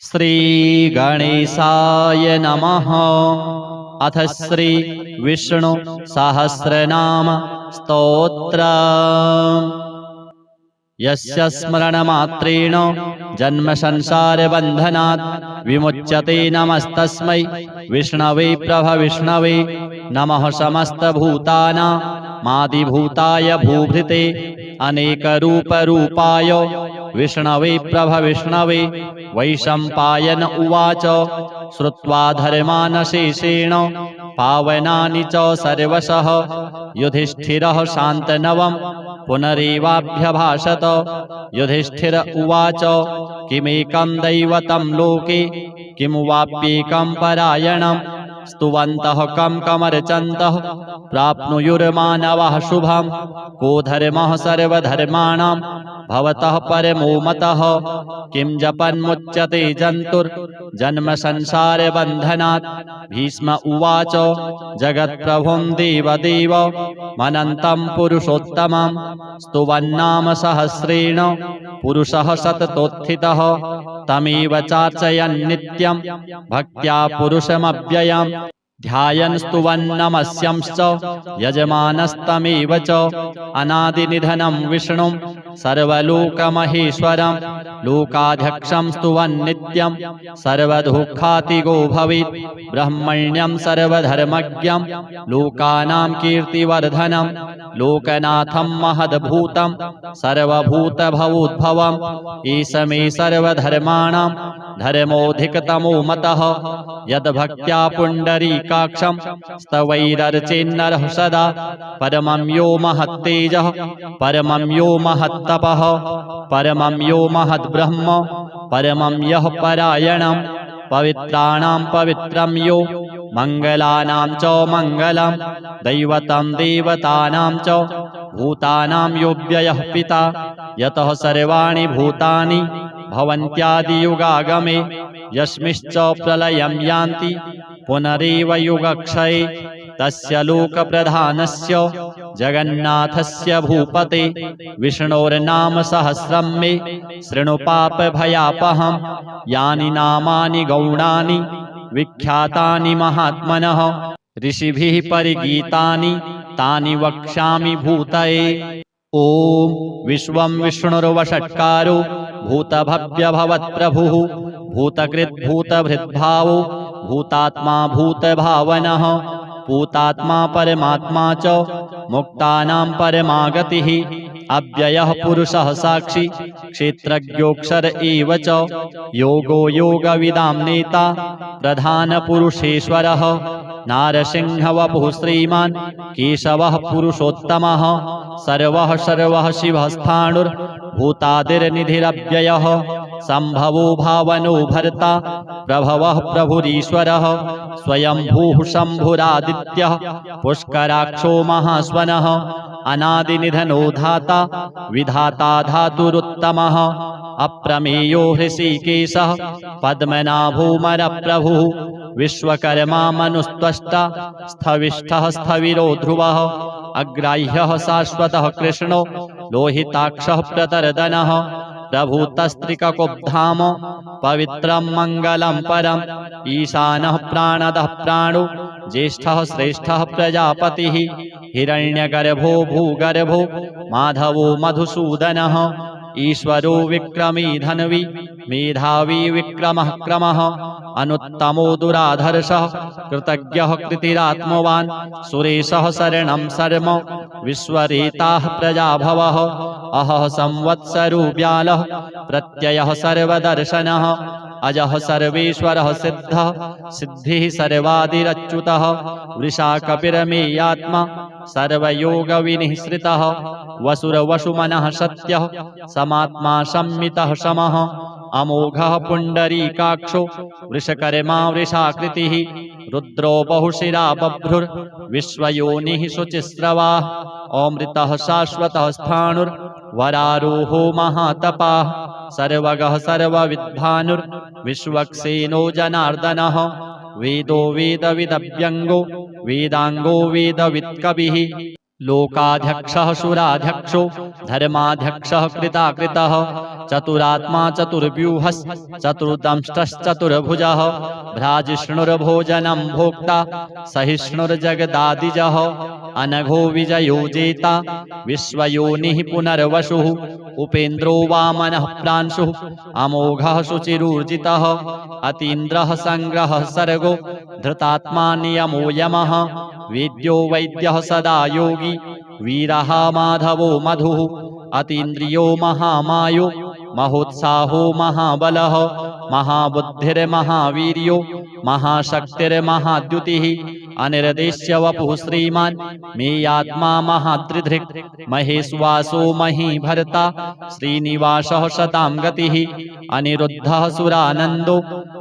श्री गणेशाय नमः। अथ श्री विष्णु सहस्रनाम स्तोत्र। यस्य स्मरणमात्रेण जन्म संसार बंधनात् विमुच्यते नमस्तस्मै विष्णवे प्रभ विष्णवे। नमः समस्त भूतानामादिभूताय भूभृते अनेक रूप रूपाय विष्णवे प्रभ विष्णवे। वैशंपायन उवाच श्रुत्वा धर्मानशेषेण पावनानि च सर्वशः युधिष्ठिरः शान्तनवं पुनरेवाभ्यभाषत। युधिष्ठिर उवाच किमेकं दैवतं लोके किं वाप्येकं परायणं स्तुवन्तः कं कमर्चन्तः प्राप्नुयुर्मानवः शुभं। को धर्मः सर्वधर्माणां भवतः परमो मतः किं जपन्मुच्यते जन्तुर्जन्म संसार बन्धनात्। भीष्म उवाच जगत्प्रभुं देवदेव मनन्तं पुरुषोत्तमं स्तुवन्नाम सहस्रेण पुरुषः सततोत्थितः तमेव चार्चयन् नित्यं भक्त्या पुरुषमव्ययम्। ध्यायन् स्तुवन्नमस्यंश्च यजमानस्तमेव च अनादिनिधनं विष्णुं सर्वलोकमहेश्वरं लोकाध्यक्षं स्तुवन् नित्यं सर्वदुःखातिगो भवेत्। ब्रह्मण्यं सर्वधर्मज्ञं लोकानां कीर्तिवर्धनं लोकनाथं महद्भूतं सर्वभूतभवोद्भवम्। ईश मे सर्वधर्माणां धर्मोऽधिकतमो मतः यद्भक्त्या पुण्डरीकाक्षं स्तवैरर्चेन्नरः सदा। परमं यो महत्तेजः परमं यो महत्तपः परमं यो महद्ब्रह्म परमं यः परायणं पवित्राणां पवित्रं यो मङ्गलानां च मङ्गलं दैवतं देवतानां च भूतानां यो व्ययः पिता। यतः सर्वाणि भूतानि भवन्त्यादियुगागमे यस्मिंश्च प्रलयं यान्ति पुनरेव युगक्षये। तस्य लोकप्रधानस्य जगन्नाथस्य भूपते विष्णोर्नाम सहस्रं मे शृणु पापभयापहं। यानि नामानि गौणानि विख्यातानि महात्मनः ऋषिभिः परिगीतानि तानि वक्ष्यामि भूतये। ॐ विश्वं विष्णुर्वषट्कारो भूतभव्यभवत्प्रभुः भूतकृद्भूतभृद्भावो भूतात्मा भूतभावनः भूतात्मा परमात्मा च मुक्तानां परमागतिः। अव्ययः पुरुषः साक्षी क्षेत्रज्ञोऽक्षर एव च योगो योगविदां नेता प्रधानपुरुषेश्वरः नारसिंहवपुः श्रीमान् केशवः पुरुषोत्तमः सर्वः सर्वः शिवः स्थाणुर्भूतादिर्निधिरव्ययः सम्भवो भावनो भर्ता प्रभवः प्रभुरीश्वरः स्वयंभूः शम्भुरादित्यः पुष्कराक्षो महास्वनः अनादिनिधनो धाता विधाता धातुरुत्तमः अप्रमेयो हृषीकेशः पद्मनाभोऽमरप्रभुः विश्वकर्मा मनुस्त्वष्टा स्थविष्ठः स्थविरो ध्रुवः अग्राह्यः शाश्वतः कृष्णो लोहिताक्षः प्रतर्दनः प्रभूतस्त्रिककुब्धाम पवित्रं मङ्गलं परम् ईशानः प्राणदः प्राणो ज्येष्ठः श्रेष्ठः प्रजापतिः हिरण्यगर्भो भूगर्भो माधवो मधुसूदनः ईश्वरो विक्रमी धन्वी मेधावी विक्रमः क्रमः अनुत्तमो दुराधर्षः कृतज्ञः कृतिरात्मवान् सुरेशः शरणं शर्म विश्वरेताः प्रजाभवः अहः संवत्सरो व्यालः प्रत्ययः सर्वदर्शनः अजः सर्वेश्वरः सिद्धः सिद्धिः सर्वादिरच्युतः वृषा कपिरमेयात्मा सर्वयोगविनिःसृतः वसुरवसुमनः सत्यः समात्मा संमितः समः अमोघः पुण्डरीकाक्षो वृषकर्मा वृषाकृतिः रुद्रो बहुशिरा बभ्रुर्विश्वयोनिः शुचिस्रवाः अमृतः शाश्वतः स्थाणुर्वरारोहो महातपाः सर्वगः सर्वविद्भानुर्विश्वक्सेनो जनार्दनः वेदो वेदविदव्यङ्गो वेदाङ्गो वेदवित्कविः लोकाध्यक्षः सुराध्यक्षो धर्माध्यक्षः कृताकृतः चतुरात्मा चतुर्व्यूहश्चतुर्दंष्टश्चतुर्भुजः भ्राजिष्णुर्भोजनं भोक्ता सहिष्णुर्जगदादिजः अनघो विजयो जेता विश्वयोनिः पुनर्वसुः उपेन्द्रो वामनः प्रांशुः अमोघः शुचिरूर्जितः अतीन्द्रः संग्रहः सर्गो धृतात्मा नियमो यमः वेद्यो वैद्यः सदा योगी वीरः माधवो मधुः अतीन्द्रियो महामायो महोत्साहो महाबलः महाबुद्धिर्महावीर्यो महाशक्तिर्महाद्युतिः अनिर्देश्य वपुः श्रीमान् मेयात्मा महादृधृक् महेश्वासो महीभर्ता श्रीनिवासः शतां गतिः अनिरुद्धः सुरानन्दो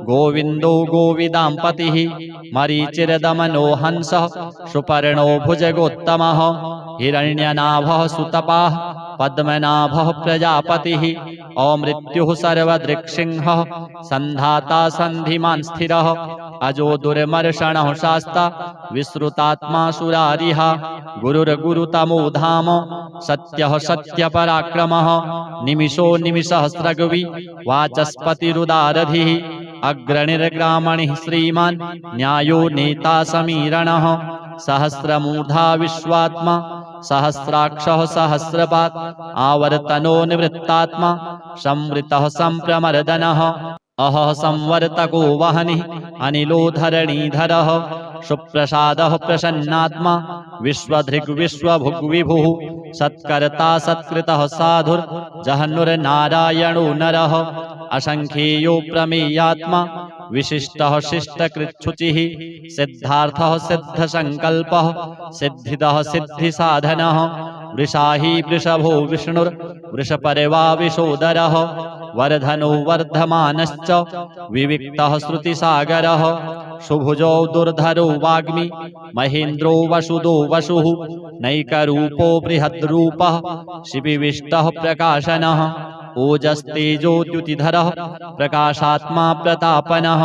गोविन्दो गोविदाम्पतिः मरीचिर्दमनो हंसः सुपर्णो भुजगोत्तमः हिरण्यनाभः सुतपाः पद्मनाभः प्रजापतिः अमृत्युः सर्वदृक्सिंहः सन्धाता सन्धिमान् स्थिरः अजो दुर्मर्षणः शास्ता विश्रुतात्मा सुरारिः गुरुर्गुरुतमो धाम सत्यः सत्यपराक्रमः निमिषो निमिषसहस्रगवि वाचस्पतिरुदारधिः अग्रणिर्ग्रामणिः श्रीमान् न्यायो नेता समीरणः सहस्रमूर्धा विश्वात्मा सहस्राक्षः सहस्रपात् आवर्तनो निवृत्तात्मा संवृतः संप्रमर्दनः अहः संवर्तको वहनिः अनिलो धरणीधरः सुप्रसादः प्रसन्नात्मा विश्वधृग् विश्वभुग्विभुः सत्कर्ता सत्कृतः साधुर्जहनुर्नारायणो नरः असंख्येयो प्रमेयात्मा विशिष्टः शिष्टकृच्छुचिः सिद्धार्थः सिद्धसंकल्पः सिद्धिदः सिद्धिसाधनः वृषाही वृषभो विष्णुर्वृषपर्वा विशोदरः वर्धनो वर्धमानश्च विविक्तः श्रुतिसागरः सुभुजो दुर्धरो वाग्मी महेन्द्रो वसुदो वसुः नैकरूपो बृहद्रूपः शिविविष्टः प्रकाशनः ओजस्तेजोद्युतिधरः प्रकाशात्मा प्रतापनः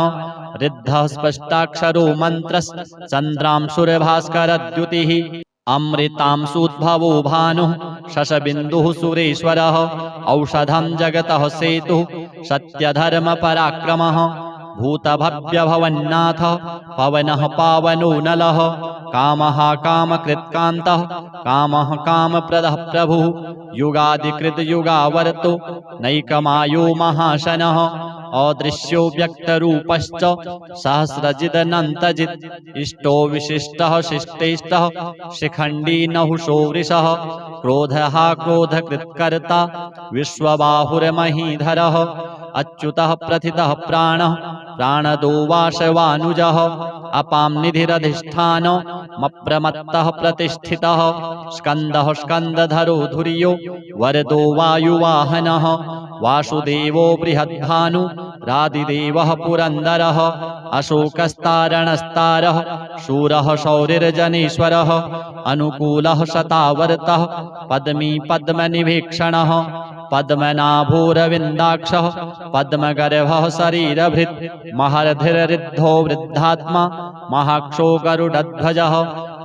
ऋद्धः स्पष्टाक्षरो मन्त्रश्चन्द्रांशुर्भास्करद्युतिः अमृतांशुद्भवो भानुः शशबिन्दुः सुरेश्वरः औषधं जगतः सेतुः सत्यधर्मपराक्रमः भूतभव्यभवन्नाथ पवनः पावनो नलः कामः कामकृत्कान्तः कामः कामप्रदः प्रभुः युगादिकृत युगावर्तो नैकमायो महाशनः अदृश्यो व्यक्तरूपश्च सहस्रजिदनन्तजित् इष्टो विशिष्टः शिष्टेष्टः शिखण्डी नहुषो वृषः क्रोधः क्रोधकृत्कर्ता विश्वबाहुर्महीधरः अच्युतः प्रथितः प्राणः प्राणदो वाशवानुजः अपां निधिरधिष्ठानमप्रमत्तः प्रतिष्ठितः स्कन्दः स्कन्दधरो धुर्यो वरदो वायुवाहनः वासुदेवो बृहद्भानु रादिदेवः पुरन्दरः अशोकस्तारणस्तारः शूरः शौरिर्जनेश्वरः अनुकूलः शतावर्तः पद्मी पद्मनिभीक्षणः पद्मनाभोरविन्दाक्षः पद्मगर्भः शरीरभृत् महर्धिर्ऋद्धो वृद्धात्मा महाक्षो गरुडध्वजः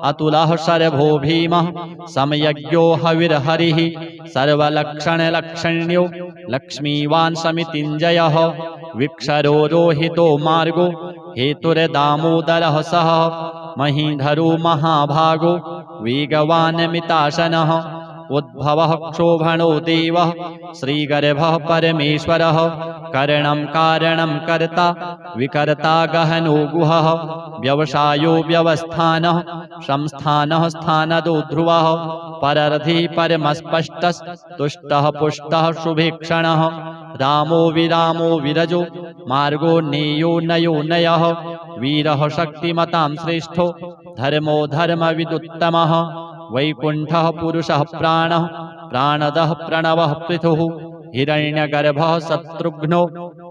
अतुलः शरभो भीमः समयज्ञो हविर्हरिः सर्वलक्षणलक्षण्यो लक्ष्मीवान् समितिञ्जयः विक्षरो रोहितो मार्गो हेतुर्दामोदरः सः महीधरो महाभागो वेगवान् मिताशनः उद्भवः क्षोभणो देवः श्रीगर्भः परमेश्वरः करणं कारणं कर्ता विकर्ता गहनो गुहः व्यवसायो व्यवस्थानः संस्थानः स्थानदो ध्रुवः परर्धिः परमस्पष्टस्तुष्टः पुष्टः शुभेक्षणः रामो विरामो विरजो मार्गो नेयो नयो नयः वीरः शक्तिमतां श्रेष्ठो धर्मो धर्मविदुत्तमः वैकुण्ठः पुरुषः प्राणः प्राणदः प्रणवः पृथुः हिरण्यगर्भः शत्रुघ्नो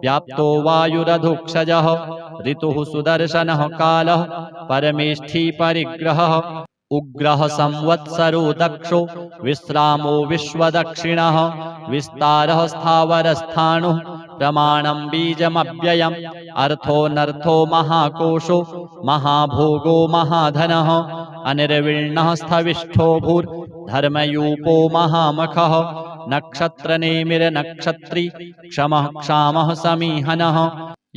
व्याप्तो वायुरधोक्षजः ऋतुः सुदर्शनः कालः परमेष्ठी परिग्रहः उग्रः संवत्सरो दक्षो विश्रामो विश्वदक्षिणः विस्तारः स्थावरस्थाणुः प्रमाणं बीजमव्ययम् अर्थो नर्थो महाकोशो महाभोगो महाधनः अनिर्विण्णः स्थविष्ठो भूर्धर्मयूपो महामखः नक्षत्रनेमिर्नक्षत्री क्षमः क्षामः समीहनः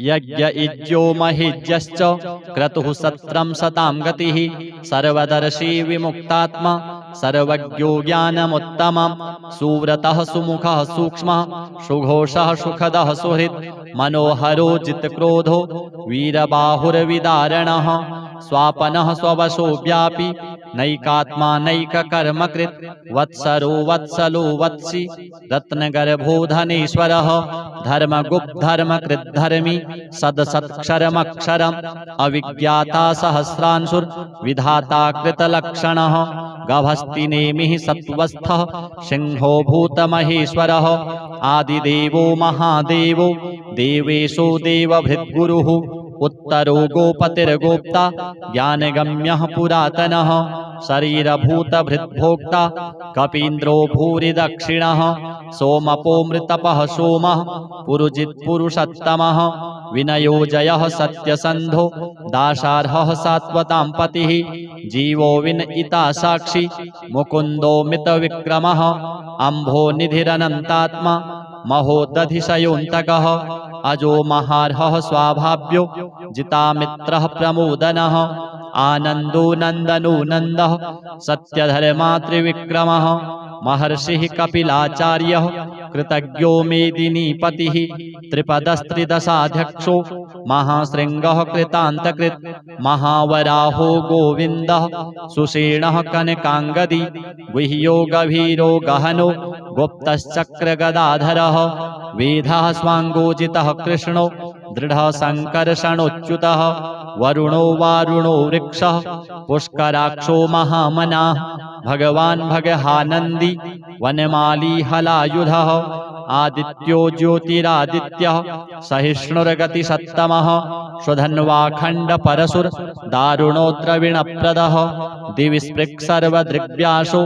यज्ञ इज्यो महीज्यश्च क्रतुः सत्रं सतां गतिः सर्वदर्शी विमुक्तात्मा सर्वज्ञो ज्ञानमुत्तमं सुव्रतः सुमुखः सूक्ष्मः सुघोषः सुखदः सुहृत् मनोहरो जितक्रोधो वीरबाहुर्विदारणः स्वापनः स्ववशो व्यापी नैकात्मा नैककर्मकृत् वत्सरो वत्सलो वत्सी रत्नगर्भो धनेश्वरः धर्मगुप्तधर्मकृद्धर्मी सदसत्क्षरमक्षरम् अविज्ञाता सहस्रांशुर्विधाता कृतलक्षणः गभस्तिनेमिः सत्त्वस्थः सिंहो भूतमहेश्वरः आदिदेवो महादेवो देवेशो देवभृद्गुरुः उत्तरो गोपतिर्गोप्ता ज्ञानगम्यः पुरातनः शरीरभूतभृद्भोक्ता कपीन्द्रो भूरिदक्षिणः सोमपोमृतपः सोमः पुरुजित्पुरुषोत्तमः विनयोजयः सत्यसन्धो दाशार्हः सात्वतां पतिः जीवो विनयिता साक्षी मुकुन्दो मितविक्रमः अम्भोनिधिरनन्तात्मा महोदधिशयोऽन्तकः अजो महार्हः स्वाभाव्यो जितामित्रः प्रमोदनः आनन्दो नन्दनो नन्दः सत्यधर्मात्रिविक्रमः महर्षिः कपिलाचार्यः कृतज्ञो मेदिनीपतिः त्रिपदस्त्रिदशाध्यक्षो महाशृङ्गः कृतान्तकृत् महावराहो गोविन्दः सुषेणः कनकाङ्गदी गुह्यो गभीरो गहनो गुप्तश्चक्रगदाधरः वेदः स्वाङ्गोजितः कृष्णो दृढः सङ्कर्षणोच्युतः वरुणो वारुणो वृक्षः पुष्कराक्षो महामनाः भगवान् भगहानन्दी वनमाली हलायुधः आदित्यो ज्योतिरादित्यः सहिष्णुर्गतिसत्तमः स्वधन्वाखण्डपरशुर् दारुणोद्रविणप्रदः दिवि स्पृक्सर्वदृग्व्यासो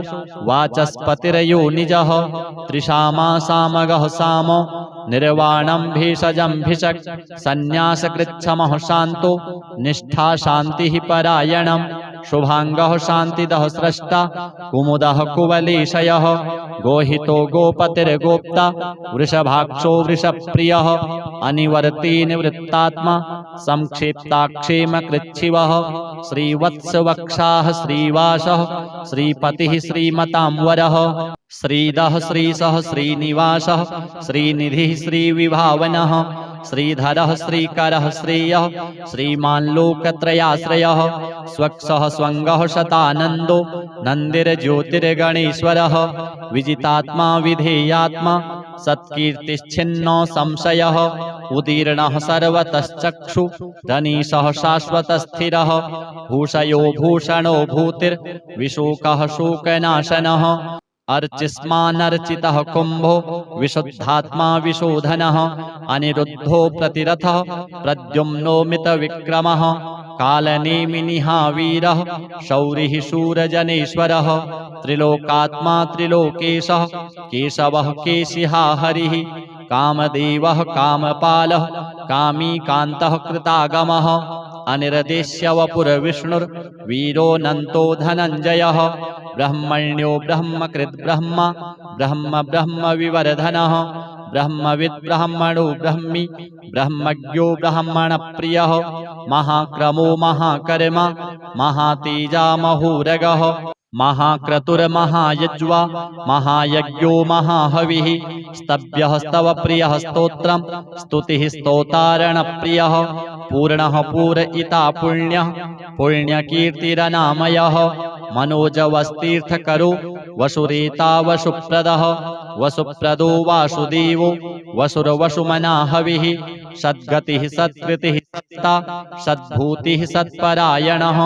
वाचस्पतिरयो निजः त्रिशामा सामगः सामो निर्वाणं भेषजं भिषक् सन्न्यासकृच्छमः शान्तो निष्ठा शान्तिः परायणं शुभाङ्गः शान्तिदः स्रष्टा कुमुदः कुवलेशयः गोहितो गोपतिर्गोप्ता वृषभाक्षो वृषप्रियः अनिवर्ती निवृत्तात्मा संक्षेप्ताक्षेमकृच्छिवः श्रीवत्सवक्षाः श्रीवासः श्रीपतिः श्रीमतांवरः श्रीदः श्रीशः श्रीनिवासः श्रीनिधिः श्रीविभावनः श्रीधरः श्रीकरः श्रेयः श्रीमान् लोकत्रयाश्रयः स्वक्षः स्वङ्गः शतानन्दो नन्दिर्ज्योतिर्गणेश्वरः विजितात्मा विधेयात्मा सत्कीर्तिश्छिन्नो संशयः उदीर्णः सर्वतश्चक्षु धनीशः शाश्वतस्थिरः भूषयो भूषणो भूतिर्विशोकः शोकनाशनः अर्चिस्मानर्चितः कुम्भो विशुद्धात्मा विशोधनः अनिरुद्धो प्रतिरथः प्रद्युम्नो मितविक्रमः कालनेमिनिहावीरः शौरिः शूरजनेश्वरः त्रिलोकात्मा त्रिलोकेशः केशवः केशिहा हरिः कामदेवः कामपालः कामी कान्तः कृतागमः अनिर्देश्य वपुर्विष्णुर्वीरोऽनन्तो धनञ्जयः ब्रह्मण्यो ब्रह्मकृद् ब्रह्मा ब्रह्म ब्रह्म विवर्धनः ब्रह्मविद् ब्रह्मणो ब्रह्मी ब्रह्मज्ञो ब्रह्मणप्रियः महाक्रमो महाकर्मा महातेजा महोरगः महाक्रतुर्महायज्वा महायज्ञो महाहविः स्तव्यः स्तवप्रियः स्तोत्रं स्तुतिः स्तोतारणप्रियः पूर्णः पूरयिता पुण्यः पुण्यकीर्तिरनामयः मनोजवस्तीर्थकरो वसुरेता वसुप्रदः वसुप्रदो वासुदेवो वसुरवसुमनाहविः सद्गतिः सत्कृतिः सत्ता सद्भूतिः सत्परायणः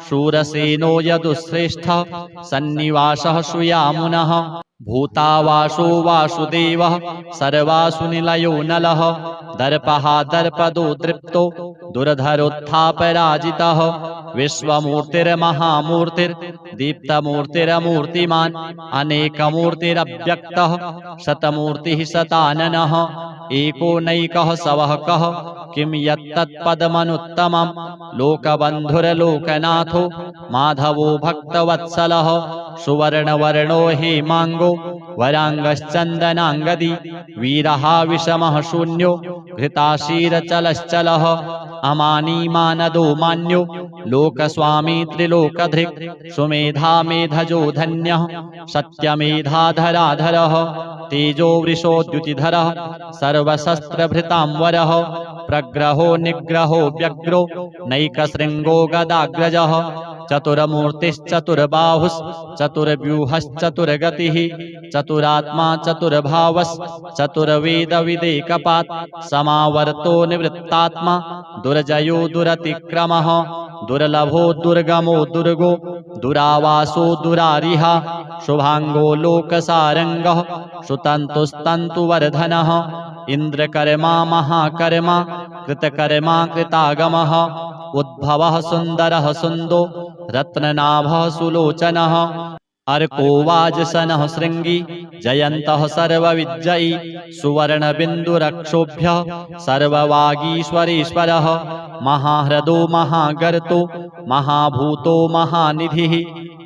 शूरसेनो यदुश्रेष्ठः सन्निवासः सुयामुनः भूतावासो वासुदेवः सर्वासु निलयो नलः दर्पः दर्पदो दृप्तो दुर्धरोत्थापराजितः विश्वमूर्तिर्महामूर्तिर्दीप्तमूर्तिरमूर्तिमान् अनेकमूर्तिरव्यक्तः शतमूर्तिः शताननः एको नैकः सवः कः किं यत्तत्पदमनुत्तमं लोकबन्धुर्लोकनाथो माधवो भक्तवत्सलः सुवर्णवर्णो हेमाङ्गो वराङ्गश्चन्दनाङ्गदी वीरः विषमः शून्यो घृताशीरचलश्चलः अमानी मानदो मान्यो लोकस्वामी त्रिलोकधृक् सुमेधा मेधजो धन्यः सत्यमेधाधराधरः तेजो वृषोद्युतिधरः सर्वशस्त्रभृतांवरः प्रग्रहो निग्रहो व्यग्रो नैकशृङ्गो गदाग्रजः चतुर्बाहुश्चतुर्व्यूहश्चतुर्गतिः चतुरात्मा चतुर्भावश्चतुर्वेदविदेकपात् समावर्तो निवृत्तात्मा दुर्जयो दुरतिक्रमः दुर्लभो दुर्गमो दुर्गो दुरावासो दुरारिः शुभांगो लोकसारंगः सुतन्तुस्तन्तुवर्धनः इंद्रकर्मा महाकर्मा कृतकर्मा कृतागमः उद्भवः सुन्दरः सुन्दो रत्ननाभः सुलोचनः अर्को वाजसनः शृंगी जयन्तः सर्वविजयी सुवर्णबिन्दुरक्षोभ्यः सर्ववागीश्वरेश्वरः महाह्रदो महागर्तो महाभूतो महानिधिः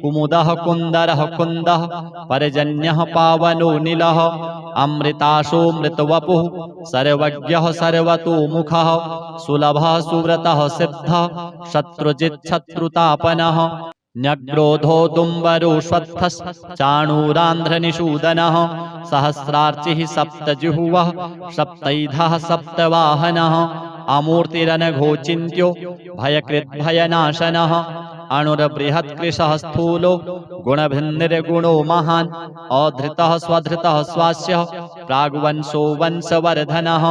कुमुदः कुन्दरः कुन्दः पर्जन्यः पावनो नीलः अमृताशो मृतवपुः सर्वज्ञः सर्वतोमुखः सुलभः सुव्रतः सिद्धः शत्रुजिच्छत्रुतापनः न्यग्रोधो दुम्बरो श्वत्थश्चाणूरान्ध्रनिषूदनः सहस्रार्चिः सप्तजिह्वः सप्तैधः सप्तवाहनः अमूर्तिरनघोचिन्त्यो भयकृद्भयनाशनः अणुर्बृहत्कृशः स्थूलो गुणभिन्निर्गुणो महान् अधृतः स्वधृतः स्वास्यः प्राग्वंशो वंशवर्धनः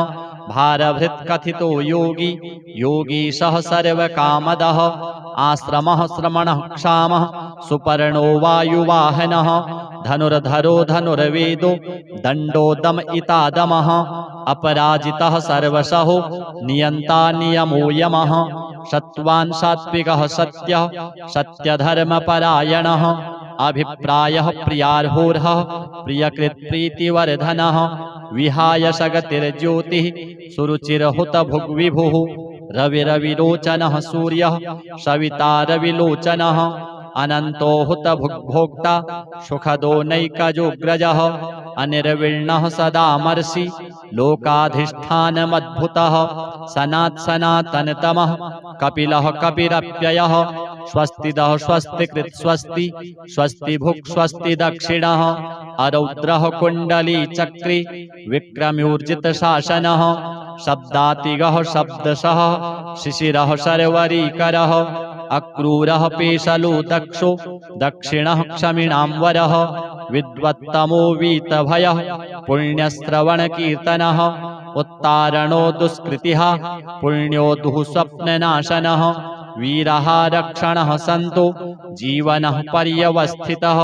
भारभृत्कथितो योगी योगीशः सर्वकामदः आश्रमः श्रमणः क्षामः सुपर्णो वायुवाहनः धनुर्धरो धनुर्वेदो दण्डो दमयितादमः अपराजितः सर्वशः नियन्ता नियमो यमः सत्त्वान् सात्विकः सत्यः सत्यधर्मपरायणः अभिप्रायः प्रियार्होर्हः प्रियकृत्प्रीतिवर्धनः विहाय सगतिर्ज्योतिः सुरुचिरहुत भुग्विभुः रविरविलोचनः सूर्यः सविता रविलोचनः अनन्तो हुत भुग्भोक्ता सुखदो नैकजोग्रजः अनिर्विण्णः सदामर्षि लोकाधिष्ठानमद्भुतः सनातनतमः कपिलः कपिरप्ययः स्वस्तिदः स्वस्तिकृत् स्वस्ति स्वस्ति भुक् स्वस्ति दक्षिणः अरौद्रः कुण्डली चक्री विक्रम्यूर्जित शासनः शब्दातिगः शब्दशः शिशिरः शर्वरीकरः अक्रूरः पेशलो दक्षो दक्षिणः क्षमिणाम्बरः विद्वत्तमो वीतभयः पुण्यश्रवणकीर्तनः उत्तारणो दुष्कृतिः पुण्यो दुःस्वप्ननाशनः वीरः रक्षणः सन्तो जीवनः पर्यवस्थितः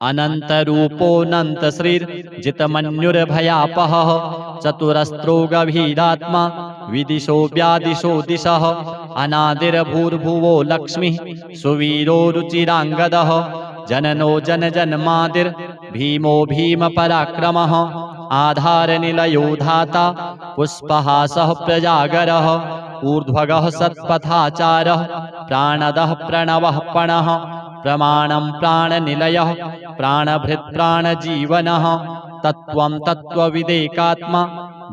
अनन्तरूपोऽनन्तश्रीर्जितमन्युर्भयापहः चतुरस्रो गभीरात्मा विदिशो व्यादिशो दिशः अनादिर्भूर्भुवो लक्ष्मीः सुवीरो रुचिराङ्गदः जननो जनजन्मादिर्भीमो भीमपराक्रमः आधारनिलयो धाता पुष्पहासः प्रजागरः ऊर्ध्वगः सत्पथाचारः प्राणदः प्रणवः पणः प्रमाणं प्राणनिलयः प्राणभृत् प्राणजीवनः तत्त्वं तत्त्वविदेकात्मा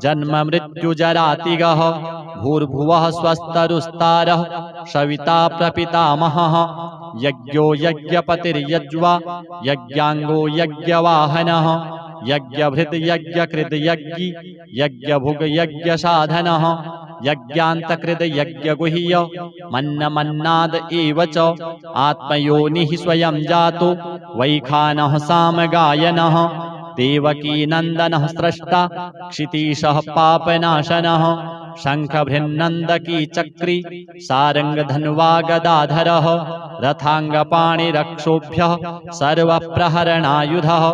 जन्म मृत्युजरातिगः भूर्भुवः स्वस्तरुस्तारः सविता प्रपितामहः यज्ञो यज्ञपतिर्यज्वा यज्ञाङ्गो यज्ञवाहनः यज्ञभृत् यज्ञकृत् यज्ञी यज्ञभुग् यज्ञसाधनः यज्ञान्तकृत् यज्ञगुह्य मन्नमन्नाद एव च आत्मयोनिः स्वयं जातो वैखानः सामगायनः देवकीनन्दनः स्रष्टा क्षितीशः पापनाशनः शङ्खभृन्नन्दकी चक्री सारङ्गधन्वा गदाधरः रथाङ्गपाणिरक्षोभ्यः सर्वप्रहरणायुधः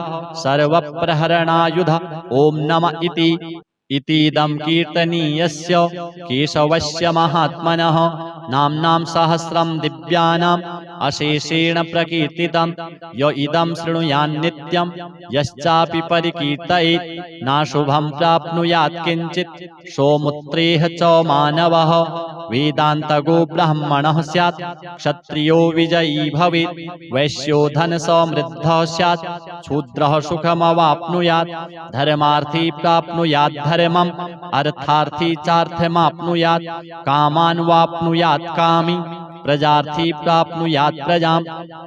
सर्वप्रहरणायुध ॐ नम इतीदं कीर्तनीयस्य केशवस्य महात्मनः नाम्नां सहस्रं दिव्यानां अशेषेण प्रकीर्तितं य इदं शृणुयान्नित्यं यश्चापि परिकीर्तयेत् नाशुभं प्राप्नुयात् किञ्चित् सोमुत्रेह च मानवः वेदान्तगो ब्राह्मणः स्यात् क्षत्रियो विजयी भवेत् वैश्यो धनसमृद्धः स्यात् शूद्रः सुखमवाप्नुयात् धर्मार्थी प्राप्नुयात् धर्मम् अर्थार्थी चार्थमाप्नुयात् कामान् वाप्नुयात् कामी प्रजार्थी प्राप्नुयात् प्रजां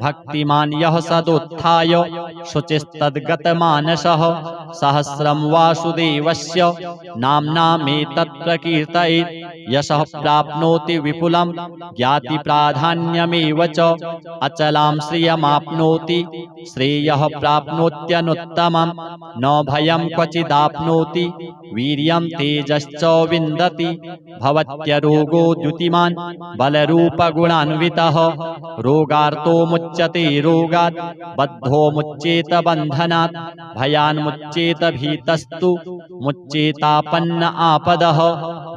भक्तिमान् यः सदुत्थाय शुचिस्तद्गतमानसः सहस्रं वासुदेवस्य नाम्नामेतत् प्रकीर्तयेत् यशः प्राप्नोति विपुलं ज्ञाति प्राधान्यमेव च अचलां श्रियमाप्नोति श्रेयः प्राप्नोत्यनुत्तमं न भयं क्वचिदाप्नोति वीर्यं तेजश्च विन्दति भवत्यरोगो द्युतिमान् बलरूपगुणान्वितः रोगार्तो मुच्यते रोगात् बद्धो मुच्येत बन्धनात् भयान्मुच्येत भीतस्तु मुच्येतापन्न आपदः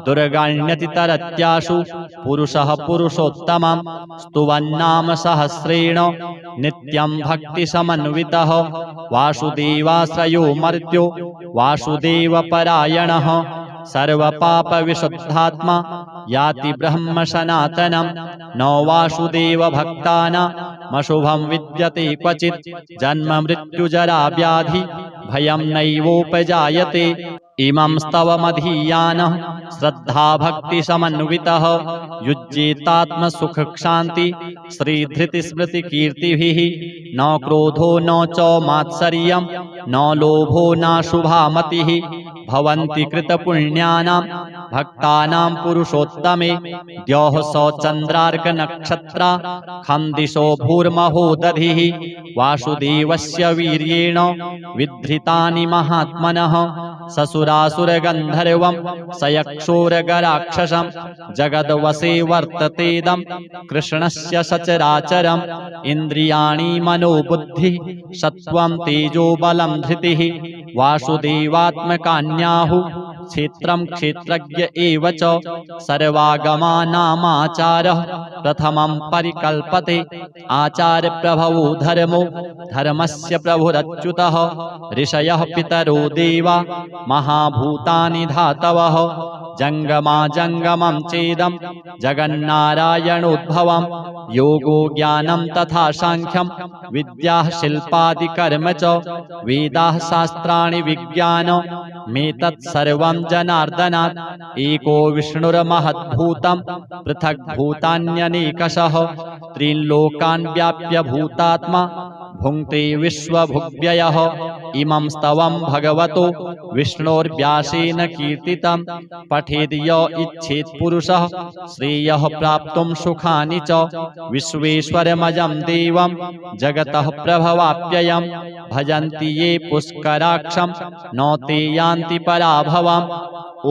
दुर्गण्यति तरत्याशु पुरुषः पुरुषोत्तमं स्तुवन्नाम सहस्रेण नित्यं भक्तिसमन्वितः वासुदेवाश्रयो मर्त्यो वासुदेवपरायणः सर्वपापविशुद्धात्मा याति ब्रह्म सनातनं न वासुदेवभक्तानामशुभं विद्यते क्वचित् जन्म मृत्युजरा व्याधि भयं नैवोपजायते इमं स्तवमधीयानः श्रद्धाभक्तिसमन्वितः युज्येतात्मसुखशान्ति श्रीधृतिस्मृतिकीर्तिभिः न क्रोधो न च मात्सर्यं न लोभो नाशुभा मतिः भवन्ति कृतपुण्यानां भक्तानां पुरुषोत्तमे द्यौः स चन्द्रार्कनक्षत्रा खन्दिशो भूर्महो दधिः वासुदेवस्य वीर्येण विधृतानि महात्मनः ससुरासुरगन्धर्वं सयक्षोरगराक्षसं जगद्वसे वर्ततेदं कृष्णस्य सचराचरम् इन्द्रियाणि मनोबुद्धिः सत्त्वं तेजो बलं धृतिः वासुदेवात्मकान्याहुः क्षेत्रं क्षेत्रज्ञ एव च सर्वागमानामाचारः प्रथमं परिकल्पते आचार्यप्रभवो धर्मो धर्मस्य प्रभुरच्युतः ऋषयः पितरो देवा महाभूतानि धातवः जङ्गमा जङ्गमं चेदं जगन्नारायणोद्भवं योगो ज्ञानं तथा सांख्यं विद्याः शिल्पादिकर्म च वेदाः शास्त्राणि विज्ञानमेतत् सर्वं जनार्दनात् एको विष्णुर्महद्भूतं पृथग्भूतान्यनेकशः त्रीन् लोकान् व्याप्य भूतात्मा भुङ्क्ते विश्वभुग्व्ययः इमं स्तवं भगवतो विष्णोर्व्यासेन कीर्तितं पठेद् य इच्छेत् पुरुषः श्रेयः प्राप्तुं सुखानि च विश्वेश्वरमजं देवं जगतः प्रभवाप्ययं भजन्ति ये पुष्कराक्षं न ते यान्ति पराभवम्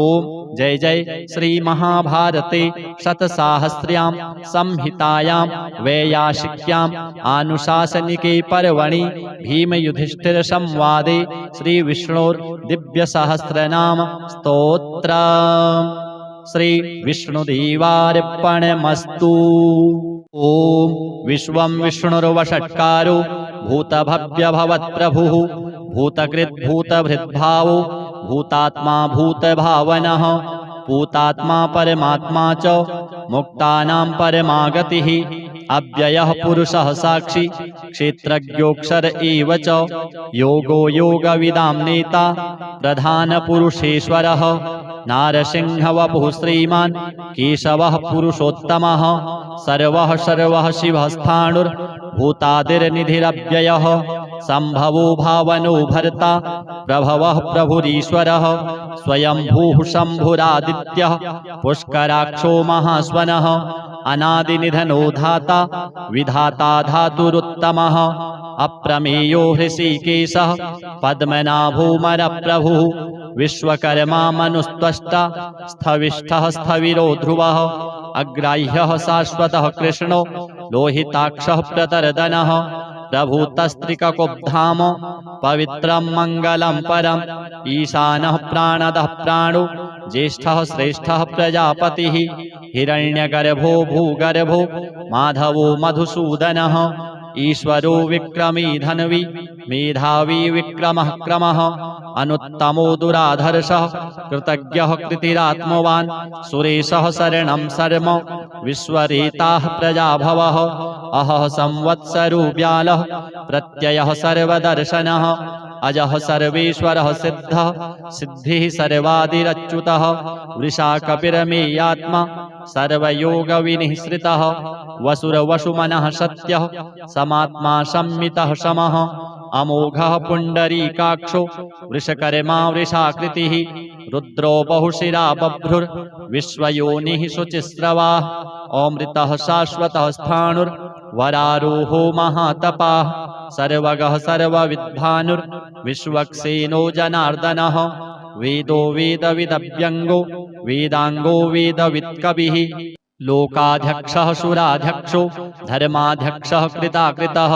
ओम जय जय श्री महाभारते शतसाहस्र्यां संहितायां वैयासिक्यां आनुशासनिके पर्वणि भीमयुधिष्ठिर संवादे श्री विष्णोर् दिव्य सहस्रनाम स्तोत्रम् श्री विष्णुदेवार्पणमस्तु। ओम विश्वं विष्णुर्वषट्कारो भूतभव्यभवत्प्रभुः भूतकृद्भूतभृद्भावो भूतात्मा भूतभावनः पूतात्मा परमात्मा च मुक्तानां परमागतिः अव्ययः पुरुषः साक्षी क्षेत्रज्ञोऽक्षर एव च योगो योगविदां नेता प्रधानपुरुषेश्वरः नारसिंहवपुः श्रीमान् केशवः पुरुषोत्तमः सर्वः सर्वः शिवस्थाणुर्भूतादिर्निधिरव्ययः सम्भवो भावनो भर्ता प्रभवः प्रभुरीश्वरः स्वयंभूः शम्भुरादित्यः पुष्कराक्षो महास्वनः अनादिनिधनो धाता विधाता धातुरुत्तमः अप्रमेयो हृषीकेशः पद्मनाभोमरप्रभुः विश्वकर्मा मनुस्त्वष्टा स्थविष्ठः स्थविरो ध्रुवः अग्राह्यः शाश्वतः कृष्णो लोहिताक्षः प्रतर्दनः प्रभूतस्त्रिककुब्धाम पवित्रं मङ्गलं परम् ईशानः प्राणदः प्राणो ज्येष्ठः श्रेष्ठः प्रजापतिः हिरण्यगर्भो भूगर्भो माधवो मधुसूदनः ईश्वरो विक्रमी धन्वी मेधावी विक्रमः क्रमः अनुत्तमो दुराधर्षः कृतज्ञः कृतिरात्मवान् सुरेशः शरणं शर्म विश्वरेताः प्रजाभवः अहः संवत्सरो व्यालः प्रत्ययः सर्वदर्शनः अजः सर्वेश्वरः सिद्धः सिद्धिः सर्वादिरच्युतः वृषा कपिरमेयात्मा सर्वयोगविनिःसृतः वसुरवसुमनः सत्यः समात्मा संमितः समः अमोघः पुण्डरीकाक्षो वृषकर्मा वृषाकृतिः रुद्रो बहुशिरा बभ्रुर्विश्वयोनिः शुचिस्रवाः अमृतः शाश्वतः स्थाणुर्वरारोहो महातपाः सर्वगः सर्वविद्भानुर्विश्वक्सेनो जनार्दनः वेदो वेदविदव्यङ्गो वेदाङ्गो वेदवित्कविः लोकाध्यक्षः सुराध्यक्षो धर्माध्यक्षः कृताकृतः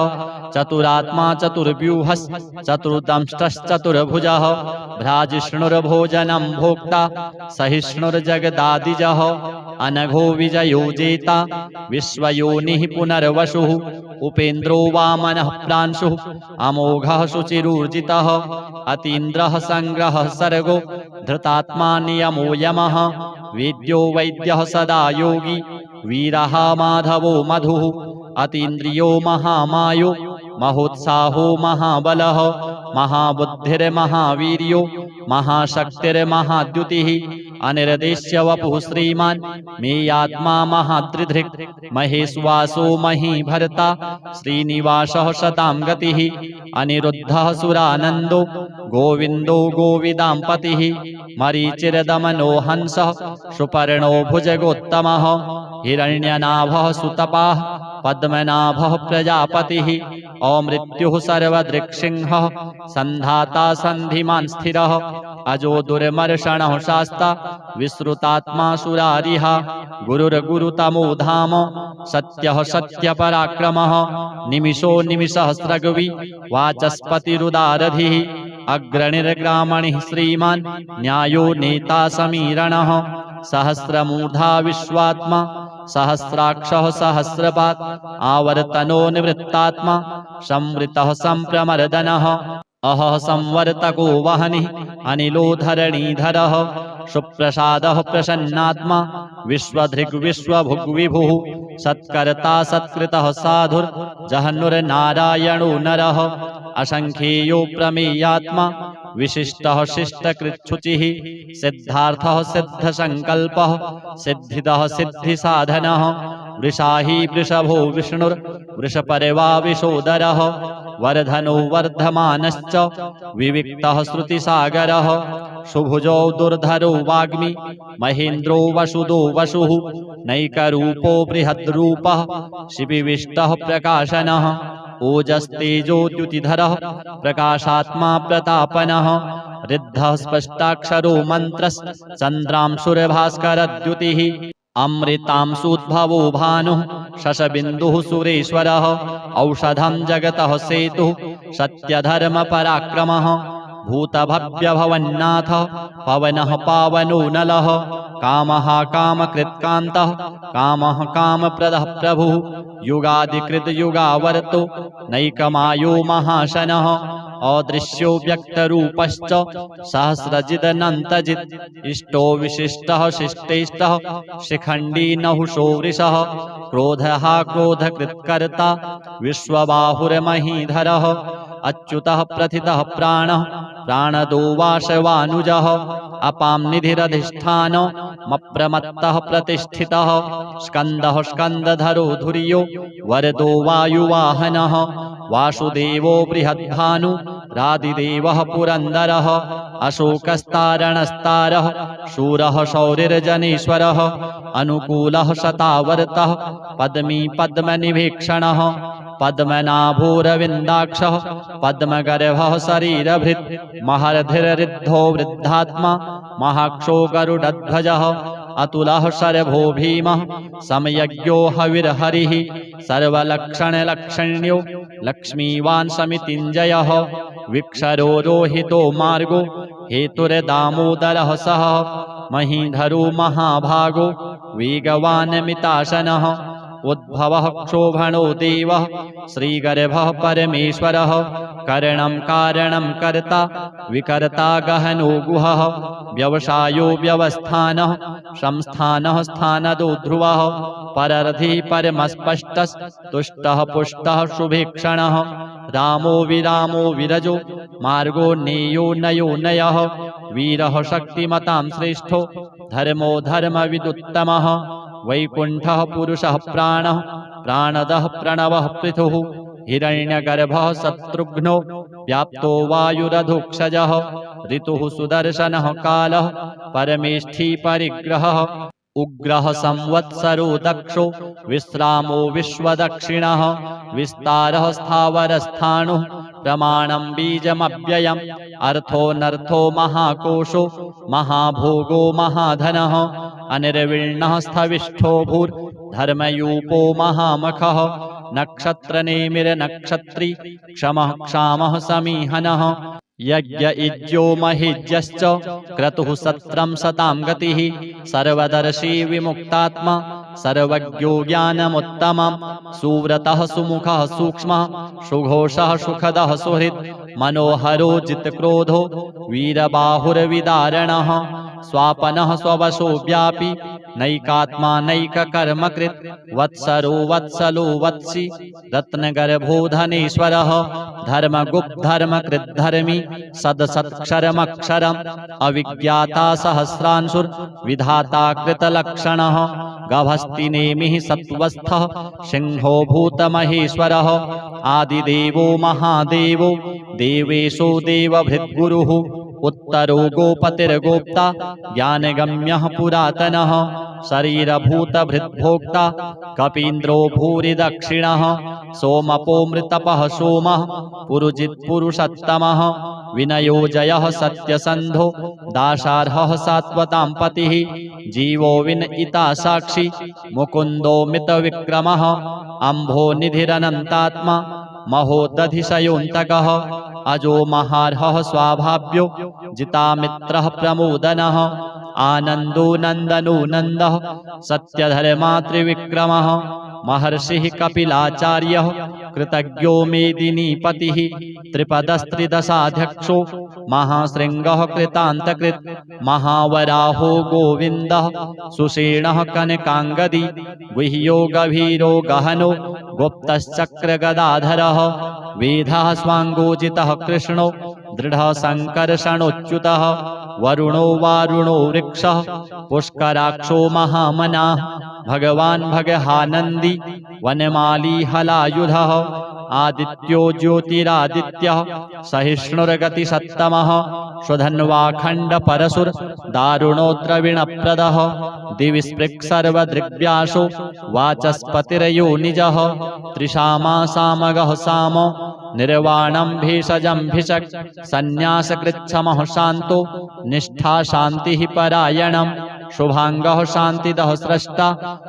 चतुरात्मा चतुर्व्यूहश्चतुर्दंष्टश्चतुर्भुजः भ्राजिष्णुर्भोजनं भोक्ता सहिष्णुर्जगदादिजः अनघो विजयो जेता विश्वयोनिः पुनर्वसुः उपेन्द्रो वामनः प्रांशुः अमोघः शुचिरूर्जितः अतीन्द्रः संग्रहः सर्गो धृतात्मा नियमो यमः वेद्यो वैद्यः सदा योगी वीरः माधवो मधुः अतीन्द्रियो महामायो महोत्साहो महाबलः महाबुद्धिर्महावीर्यो महाशक्तिर्महाद्युतिः अनिर्देश्य वपुः श्रीमान् मेयात्मा महादृधृक् महेश्वासो महीभर्ता श्रीनिवासः शतां गतिः अनिरुद्धः सुरानन्दो गोविन्दो गोविदाम्पतिः मरीचिर्दमनो हंसः सुपर्णो भुजगोत्तमः हिरण्यनाभः सुतपाः पद्मनाभः प्रजापतिः अमृत्युः सर्वदृक्सिंहः सन्धाता सन्धिमान् स्थिरः अजो दुर्मर्षणः शास्ता विश्रुतात्मा सुरारिः गुरुर्गुरुतमो धाम सत्यः सत्यपराक्रमः निमिषो निमिषसहस्रगवि वाचस्पतिरुदारधिः अग्रणिर्ग्रामणिः श्रीमान् न्यायो नेता समीरणः सहस्रमूर्धा विश्वात्मा सहस्राक्षः सहस्रपात् आवर्तनो निवृत्तात्मा संवृतः संप्रमर्दनः अहः संवर्तको वहनिः अनिलो धरणीधरः सुप्रसादः प्रसन्नात्मा विश्वधृग्विश्वभुग्विभुः सत्कर्ता सत्कृतः साधुर्जहनुर्नारायणो नरः असंख्येयो प्रमेयात्मा विशिष्टः शिष्टकृच्छुचिः सिद्धार्थः सिद्धसंकल्पः सिद्धिदः सिद्धिसाधनः वृषाही वृषभो विष्णुर्वृषपर्वा विशोदरः वर्धनो वर्धमानश्च विविक्तः श्रुतिसागरः सुभुजो दुर्धरो वाग्मी महेन्द्रो वसुदो वसुः नैकरूपो बृहद्रूपः शिविविष्टः प्रकाशनः ओजस्तेजोद्युतिधरः प्रकाशात्मा प्रतापनः ऋद्धः स्पष्टाक्षरो मन्त्रश्चन्द्रांशुर्भास्करद्युतिः अमृतांशुद्भवो भानुः शशबिन्दुः सुरेश्वरः औषधं जगतः सेतुः सत्यधर्मपराक्रमः भूतभव्यभवन्नाथ पवनः पावनो नलः कामः कामकृत्कान्तः कामः कामप्रदः प्रभुः युगादिकृत युगावर्तो नैकमायो महाशनः अदृश्यो व्यक्तरूपश्च सहस्रजिदनन्तजित् इष्टो विशिष्टः शिष्टेष्टः शिखण्डी नहुषो वृषः क्रोधः क्रोधकृत्कर्ता विश्वबाहुर्महीधरः अच्युतः प्रथितः प्राणः प्राणदो वाशवानुजः अपां निधिरधिष्ठानमप्रमत्तः प्रतिष्ठितः स्कन्दः स्कन्दधरो धुर्यो वरदो वायुवाहनः वासुदेवो बृहद्भानु रादिदेवः पुरन्दरः अशोकस्तारणस्तारः शूरः शौरिर्जनेश्वरः अनुकूलः शतावर्तः पद्मी पद्मनिभीक्षणः पद्मनाभोरविन्दाक्षः पद्मगर्भः शरीरभृत् महर्धिर्ऋद्धो वृद्धात्मा महाक्षो गरुडध्वजः अतुलः शरभो भीमः समयज्ञो हविर्हरिः सर्वलक्षणलक्षण्यो लक्ष्मीवान् समितिञ्जयः विक्षरो रोहितो मार्गो हेतुर्दामोदरः सः महीधरो महाभागो वेगवानमिताशनः उद्भवः क्षोभणो देवः श्रीगर्भः परमेश्वरः करणं कारणं कर्ता विकर्ता गहनो गुहः व्यवसायो व्यवस्थानः संस्थानः स्थानदो ध्रुवः परर्धि परमस्पष्टस्तुष्टः पुष्टः शुभेक्षणः रामो विरामो विरजो मार्गो नेयो नयो नयः वीरः शक्तिमतां श्रेष्ठो धर्मो धर्मविदुत्तमः वैकुण्ठः पुरुषः प्राणः प्राणदः प्रणवः पृथुः हिरण्यगर्भः शत्रुघ्नो व्याप्तो वायुरधोक्षजः ऋतुः सुदर्शनः कालः परमेष्ठी परिग्रहः उग्रः संवत्सरो दक्षो विश्रामो विश्वदक्षिणः विस्तारः स्थावरस्थाणुः प्रमाणं बीजमव्ययम् अर्थोऽनर्थो महाकोशो महाभोगो महाधनः अनिर्विण्णः स्थविष्ठो भूर्धर्मयूपो महामखः नक्षत्रनेमिरनक्षत्री क्षमः क्षामः समीहनः यज्ञ इज्यो महेज्यश्च क्रतुः सत्रं सतां गतिः सर्वदर्शी विमुक्तात्मा सर्वज्ञो ज्ञानमुत्तमं सुव्रतः सुमुखः सूक्ष्मः सुघोषः सुखदः सुहृत् मनोहरो जितक्रोधो वीरबाहुर्विदारणः स्वापनः स्ववशो व्यापी नैकात्मा नैककर्मकृत् वत्सरो वत्सलो वत्सी रत्नगर्भो धनेश्वरः धर्मगुप्तधर्मकृद्धर्मी सदसत्क्षरमक्षरम् अविज्ञाता सहस्रांशुर्विधाता कृतलक्षणः गभस्तिनेमिः सत्त्वस्थः सिंहो भूतमहेश्वरः आदिदेवो महादेवो देवेशो देवभृद्गुरुः उत्तरो गोपतिर्गोप्ता ज्ञानगम्यः पुरातनः शरीरभूतभृद्भोक्ता कपीन्द्रो भूरिदक्षिणः सोमपो मृतपः सोमः पुरुजित्पुरुषोत्तमः विनयो जयः सत्यसन्धो दाशार्हः सात्वतां पतिः जीवो विनयिता साक्षी मुकुन्दो मितविक्रमः अम्भो निधिरनन्तात्मा महोदधिशयोऽन्तकः अजो महार्हः स्वाभाव्यो जितामित्रः प्रमोदनः आनन्दो नन्दनो नन्दः सत्यधर्मात्रिविक्रमः महर्षिः कपिलाचार्यः कृतज्ञो मेदिनीपतिः त्रिपदस्त्रिदशाध्यक्षो महाशृङ्गः कृतान्तकृत् महावराहो गोविन्दः सुषेणः कनकाङ्गदी गुह्यो गभीरो गहनो गुप्तश्चक्रगदाधरः वेदः स्वाङ्गोजितः कृष्णो दृढः सङ्कर्षणोच्युतः वरुणो वारुणो वृक्षः पुष्कराक्षो महामनाः भगवान् भगहानन्दी वनमाली हलायुधः आदित्यो ज्योतिरादित्यः सहिष्णुर्गतिसत्तमः स्वधन्वाखण्डपरशुर् दारुणोद्रविणप्रदः दिवि स्पृक्सर्वदृग्व्यासो वाचस्पतिर्योनिजः त्रिशामा सामगः सामो निर्वाणं भेषजं भिषक् सन्न्यासकृच्छमः शान्तो निष्ठा शान्तिः परायणम् शुभांगः शान्तिदः स्रष्टा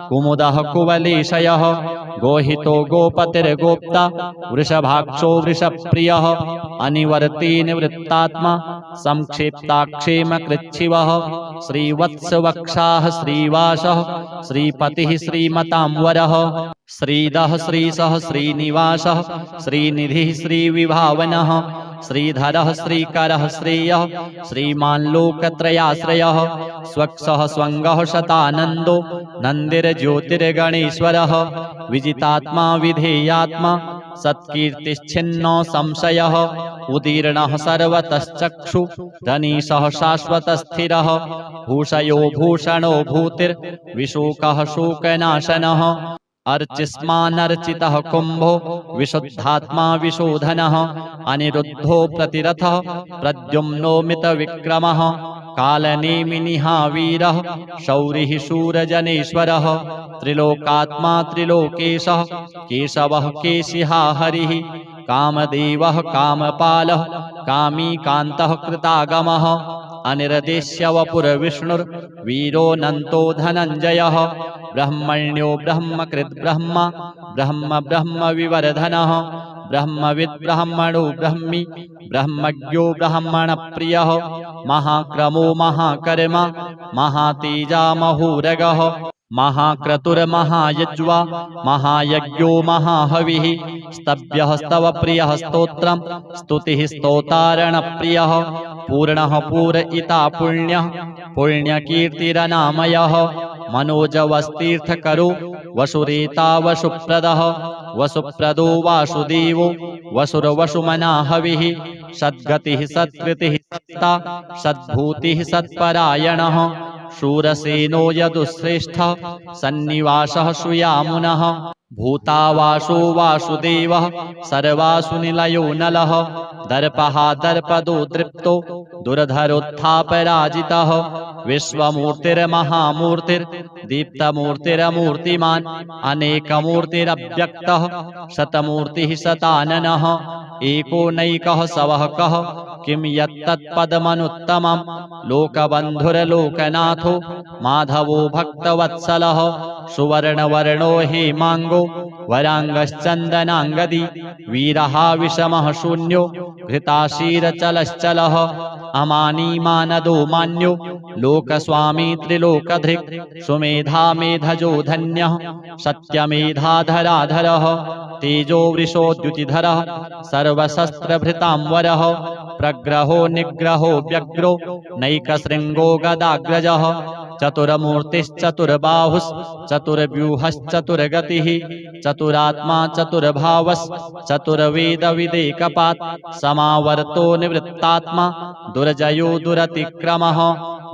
कुमुदः कुवलेशयः गोहितो गोपतिर्गोप्ता वृषभाक्षो वृषप्रियः अनिवर्ती निवृत्तात्मा संक्षेप्ताक्षेमकृच्छिवः श्रीवत्सवक्षाः श्रीवासः श्रीपतिः श्रीमतांवरः श्रीदः श्रीसः श्रीनिवासः श्रीनिधिः श्रीविभावनः श्रीधरः श्रीकरः श्रेयः श्रीमान् लोकत्रयाश्रयः स्वक्षः स्वङ्गः शतानन्दो नन्दिर्ज्योतिर्गणेश्वरः विजितात्मा विधेयात्मा सत्कीर्तिश्छिन्नो संशयः उदीर्णः सर्वतश्चक्षु धनीशः शाश्वतस्थिरः भूषयो भूषणो भूतिर्विशोकः शोकनाशनः अर्चिस्मानर्चितः कुम्भो विशुद्धात्मा विशोधनः अनिरुद्धो प्रतिरथः प्रद्युम्नो मितविक्रमः कालनेमिनिहावीरः शौरिः शूरजनेश्वरः त्रिलोकात्मा त्रिलोकेशः केशवः केशिहा हरिः कामदेवः कामपालः कामी कान्तः कृतागमः अनिर्देश्य वपुर्विष्णुर्वीरोऽनन्तो धनञ्जयः ब्रह्मण्यो ब्रह्मकृद् ब्रह्म ब्रह्म ब्रह्म विवर्धनः ब्रह्मविद् ब्रह्मणो ब्रह्मी ब्रह्मज्ञो ब्रह्मणप्रियः महाक्रमो महाकर्मा महातेजा महोरगः महाक्रतुर्महायज्वा महायज्ञो महाहविः स्तव्यः स्तवप्रियः स्तोत्रम् स्तुतिः स्तोतारणप्रियः पूर्णः पूरयिता पुण्यः पुण्यकीर्तिरनामयः मनोजवस्तीर्थकरो वसुरेता वसुप्रदः वसुप्रदो वासुदेवो वसुरवसुमनाहविः सद्गतिः सत्कृतिः सत्ता सद्भूतिः सत्परायणः शूरसेनो यदुश्रेष्ठः सन्निवासः श्रूयामुनः भूतावासो वासुदेवः सर्वासु निलयो नलः दर्पः दर्पदो दृप्तो दुर्धरोत्थापराजितः विश्वमूर्तिर्महामूर्तिर्दीप्तमूर्तिरमूर्तिमान् अनेकमूर्तिरव्यक्तः शतमूर्तिः शताननः एको नैकः सवः कः किं यत्तत्पदमनुत्तमम् लोकबन्धुर्लोकनाथो माधवो भक्तवत्सलः सुवर्णवर्णो हेमाङ्गो वराङ्गश्चन्दनाङ्गदी वीरः विषमः शून्यो घृताशीरचलश्चलः अमानी मानदो मान्यो लोकस्वामी त्रिलोकधृक् सुमेधा मेधजो धन्यः सत्यमेधाधराधरः तेजो वृषोद्युतिधरः सर्वशस्त्रभृतांवरः प्रग्रहो निग्रहो व्यग्रो नैकशृङ्गो गदाग्रजः चतुर्बाहुश्चतुर्व्यूहश्चतुर्गतिः चतुरात्मा चतुर्भावश्चतुर्वेदविदेकपात् समावर्तो निवृत्तात्मा दुर्जयो दुरतिक्रमः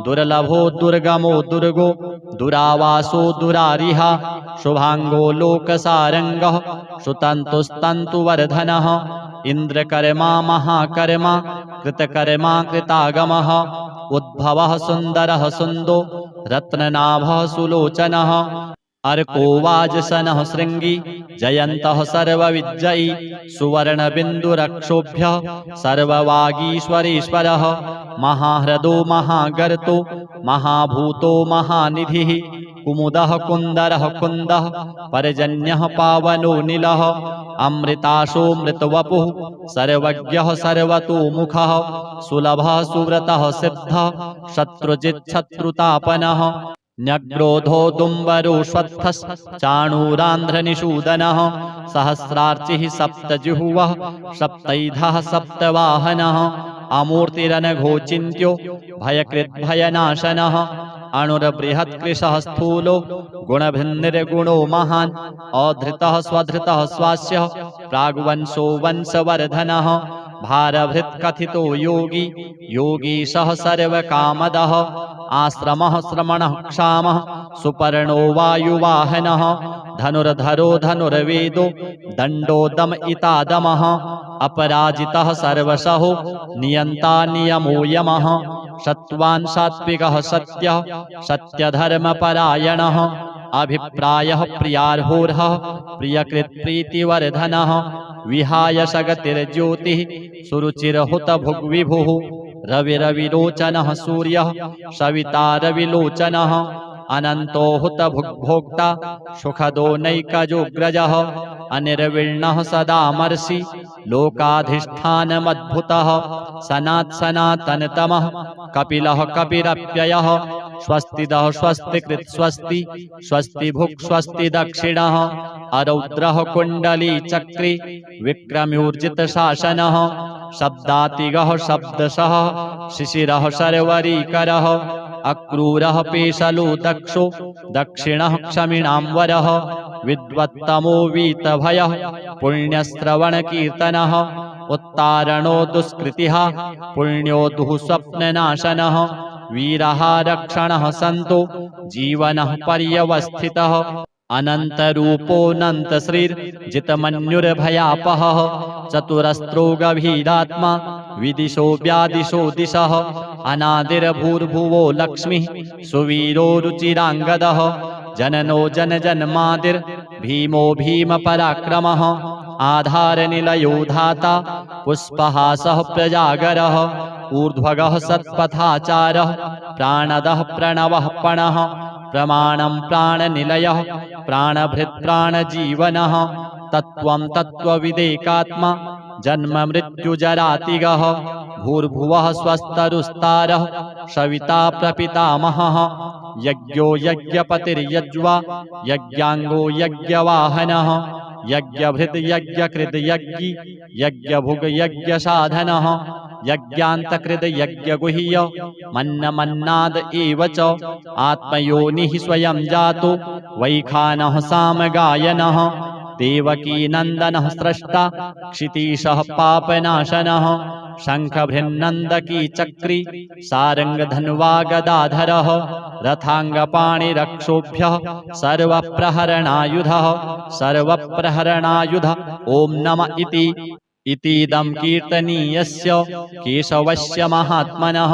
दुर्लभो दुर्गमो दुर्गो दुरावासो दुरारिः शुभांगो लोकसारंगः सुतन्तुस्तन्तुवर्धनः इंद्रकर्मा महाकर्मा कृतकर्मा कृतागमः उद्भवः सुन्दरः सुन्दो रत्ननाभः सुलोचनः अर्को वाजसनः शृंगी जयन्तः सर्वविजयी सुवर्णबिन्दुरक्षोभ्यः सर्ववागीश्वरेश्वरः महाह्रदो महागर्तो महाभूतो महानिधिः कुमुदः कुन्दरः कुन्दः पर्जन्यः पावनो नीलः अमृताशो मृतवपुः सर्वज्ञः सर्वतोमुखः सुलभः सुव्रतः सिद्धः शत्रुजिच्छत्रुतापनः न्यग्रोधो दुम्बरो श्वत्थश्चाणूरान्ध्रनिषूदनः सहस्रार्चिः सप्तजिह्वः सप्तैधः सप्तवाहनः अमूर्तिरनघोचिन्त्यो भयकृद्भयनाशनः अणुर्बृहत्कृशः स्थूलो गुणभिन्निर्गुणो महान् अधृतः स्वधृतः स्वास्यः प्राग्वंशो वंशवर्धनः भारभृत्कथितो योगी योगीशः सर्वकामदः आश्रमः श्रमणः क्षामः सुपर्णो वायुवाहनः धनुर्धरो धनुर्वेदो दण्डो दमयितादमः अपराजितः सर्वशः नियन्ता नियमो यमः सत्त्वान् सात्विकः सत्यः सत्यधर्मपरायणः अभिप्रायः प्रियार्होर्हः प्रियकृत्प्रीतिवर्धनः विहाय सगतिर्ज्योतिः सुरुचिरहुत भुग्विभुः रविरविलोचनः सूर्यः सविता रविलोचनः अनन्तो हुत भुग्भोक्ता सुखदो नैकजोग्रजः अनिर्विण्णः सदामर्षि लोकाधिष्ठानमद्भुतः सनातनतमः कपिलः कपिरप्ययः स्वस्तिदः स्वस्तिकृत् स्वस्ति स्वस्ति भुक् स्वस्ति दक्षिणः अरौद्रः कुण्डली चक्रे विक्रम्यूर्जित शासनः शब्दातिगः शब्दशः शिशिरः शर्वरीकरः अक्रूरः पेशलो दक्षो दक्षिणः क्षमिणाम्बरः विद्वत्तमो वीतभयः पुण्यश्रवणकीर्तनः उत्तारणो दुष्कृतिः पुण्यो दुःस्वप्ननाशनः वीरः रक्षणः सन्तो जीवनः पर्यवस्थितः अनन्तरूपोऽनन्तश्रीर्जितमन्युर्भयापहः चतुरस्त्रो गभीरात्मा विदिशो व्यादिशो दिशः अनादिर्भूर्भुवो लक्ष्मीः सुवीरो रुचिराङ्गदः जननो जनजन्मादिर्भीमो भीमपराक्रमः आधारनिलयो धाता पुष्पहासः प्रजागरः ऊर्ध्वगः सत्पथाचारः प्राणदः प्रणवः पणः प्रमाणं प्राणनिलयः प्राणभृत् प्राणजीवनः तत्त्वं तत्त्वविदेकात्मा जन्म मृत्युजरातिगः भूर्भुवः स्वस्तरुस्तारः सविता प्रपितामहः यज्ञो यज्ञपतिर्यज्वा यज्ञांगो यज्ञवाहनः यज्ञभृत् यज्ञकृत यज्ञी यज्ञभुग यज्ञसाधनः यज्ञान्तकृत यज्ञगुह्य मन्नमन्नाद एव च आत्मयोनिः स्वयं जातो वैखानः सामगायनः देवकी नन्दनः स्रष्टा क्षितीशः पापनाशनः शङ्खभृन्नन्दकी चक्री सारङ्गधन्वा गदाधरः रथाङ्गपाणिरक्षोभ्यः सर्वप्रहरणायुधः सर्वप्रहरणायुध ॐ नम इतीदं कीर्तनीयस्य केशवस्य महात्मनः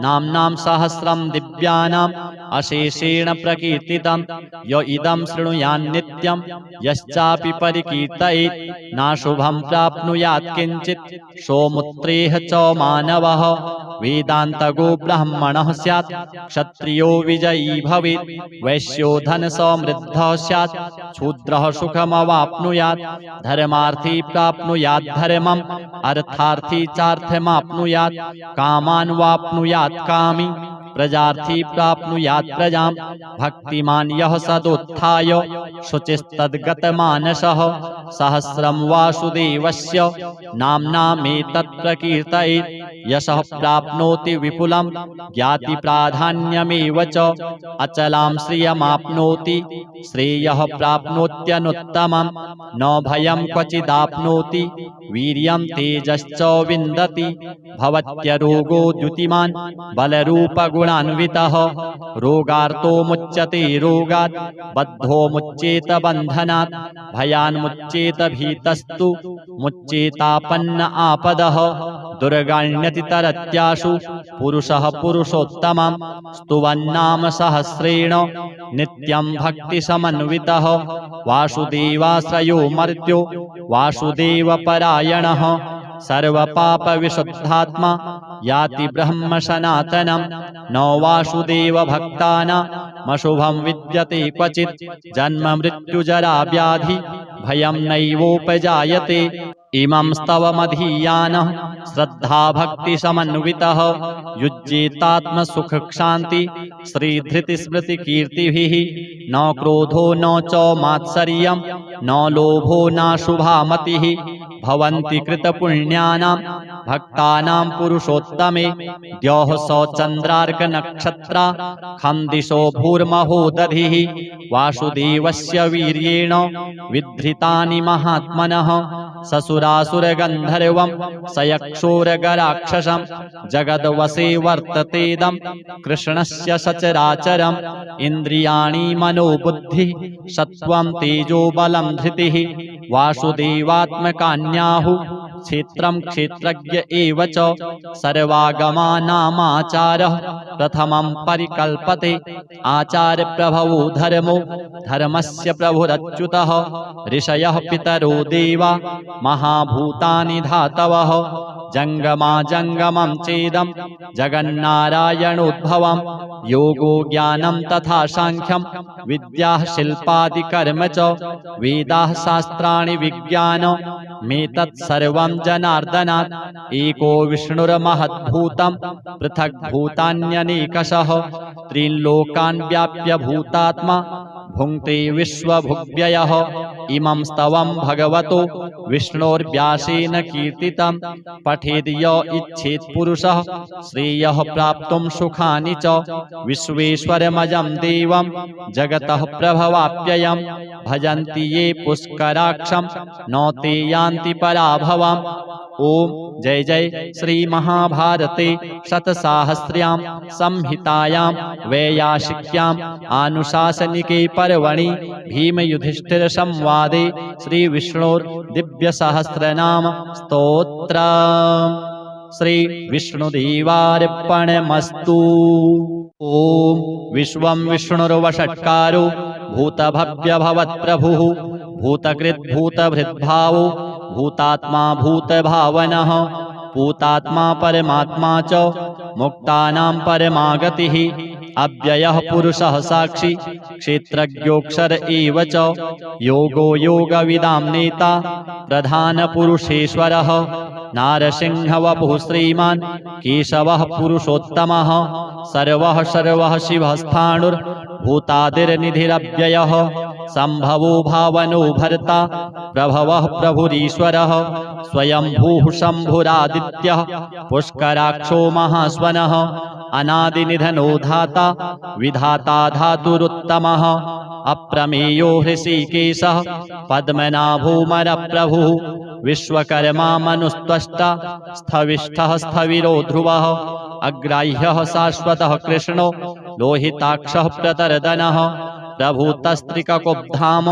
नाम्नां सहस्रं दिव्यानाम् अशेषेण प्रकीर्तितं य इदं शृणुयान्नित्यं यश्चापि परिकीर्तयेत् नाशुभं प्राप्नुयात् किञ्चित् सोमुत्रेह च मानवः वेदान्तगो ब्राह्मणः स्यात् क्षत्रियो विजयी भवेत् वैश्यो धनसमृद्धः स्यात् शूद्रः सुखमवाप्नुयात् धर्मार्थी प्राप्नुयात् धर्मम् अर्थार्थी चार्थमाप्नुयात् कामान् वाप्नुयात् कामी प्रजार्थी प्राप्नुयात् प्रजां भक्तिमान् यः सदुत्थाय शुचिस्तद्गतमानसः सहस्रं वासुदेवस्य नाम्नामेतत् प्रकीर्तयेत् यशः प्राप्नोति विपुलं ज्ञातिप्राधान्यमेव च अचलां श्रियमाप्नोति श्रेयः प्राप्नोत्यनुत्तमं न भयं क्वचिदाप्नोति वीर्यं तेजश्च विन्दति भवत्यरोगो द्युतिमान् बलरूपगुणान्वितः रोगार्तो मुच्यते रोगात् बद्धो मुच्येत बन्धनात् भयान्मुच्येत भीतस्तु मुच्येतापन्न आपदः दुर्गाण्यति तरत्याशु पुरुषः पुरुषोत्तमं स्तुवन्नाम सहस्रेण नित्यं भक्तिसमन्वितः वासुदेवाश्रयो मर्त्यो वासुदेवपरायणः सर्वपापविशुद्धात्मा याति ब्रह्म सनातनं न वासुदेवभक्तानामशुभं विद्यते क्वचित् जन्म मृत्युजरा व्याधि भयं नैवोपजायते इमं स्तवमधीयानः श्रद्धाभक्तिसमन्वितः युज्येतात्मसुखक्षान्ति श्रीधृतिस्मृतिकीर्तिभिः न क्रोधो न च मात्सर्यं न लोभो नाशुभा मतिः भवन्ति कृतपुण्यानां भक्तानां पुरुषोत्तमे द्यौः स चन्द्रार्कनक्षत्रा खं दिशो भूर्महोदधिः वासुदेवस्य वीर्येण विधृतानि महात्मनः ससुरासुरगन्धर्वं सयक्षोरगराक्षसं जगद्वसे वर्ततेदं कृष्णस्य सचराचरम् इन्द्रियाणि मनोबुद्धिः सत्त्वं तेजो बलं धृतिः वासुदेवात्मकान्याहुः क्षेत्रं क्षेत्रज्ञ एव च सर्वागमानामाचारः प्रथमं परिकल्पते आचार्यप्रभवो धर्मो धर्मस्य प्रभुरच्युतः ऋषयः पितरो देवा महाभूतानि धातवः जङ्गमाजङ्गमं चेदं जगन्नारायणोद्भवं योगो ज्ञानं तथा साङ्ख्यं विद्याः शिल्पादिकर्म च वेदाः शास्त्राणि विज्ञानमेतत् सर्वं जनार्दनात् एको विष्णुर्महद्भूतं पृथग्भूतान्यनेकशः त्रीन् लोकान् व्याप्य भूतात्मा भुङ्क्ते विश्वभुग्व्ययः इमं स्तवं भगवतो विष्णोर्व्यासेन कीर्तितं पठेद् य इच्छेत् पुरुषः श्रेयः प्राप्तुं सुखानि च विश्वेश्वरमजं देवं जगतः प्रभवाप्ययं भजन्ति ये पुष्कराक्षं न ते यान्ति पराभवम् ओम जय जय श्री महाभारते शतसाहस्र्यां संहितायां वैयासिक्यां आनुशासनिके पर्वणि भीमयुधिष्ठिर संवादे श्री विष्णोर् दिव्य सहस्रनाम स्तोत्रम् श्री विष्णुदेवार्पणमस्तु। ओम विश्वं विष्णुर्वषट्कारो भूतभव्यभवत्प्रभुः भूतकृद्भूतभृद्भावो भूतात्मा भूतभावनः पूतात्मा परमात्मा च मुक्तानां परमागतिः अव्ययः पुरुषः साक्षी क्षेत्रज्ञोऽक्षर एव च योगो योगविदां नेता प्रधानपुरुषेश्वरः नारसिंहवपुः श्रीमान् केशवः पुरुषोत्तमः सर्वः सर्वः शिवः स्थाणुर्भूतादिर्निधिरव्ययः सम्भवो भावनो भर्ता प्रभवः प्रभुरीश्वरः स्वयंभूः शम्भुरादित्यः पुष्कराक्षो महास्वनः अनादिनिधनो धाता विधाता धातुरुत्तमः अप्रमेयो हृषीकेशः पद्मनाभोमरप्रभुः विश्वकर्मा मनुस्त्वष्टा स्थविष्ठः स्थविरो ध्रुवः अग्राह्यः शाश्वतः कृष्णो लोहिताक्षः प्रतर्दनः प्रभूतस्त्रिककुब्धाम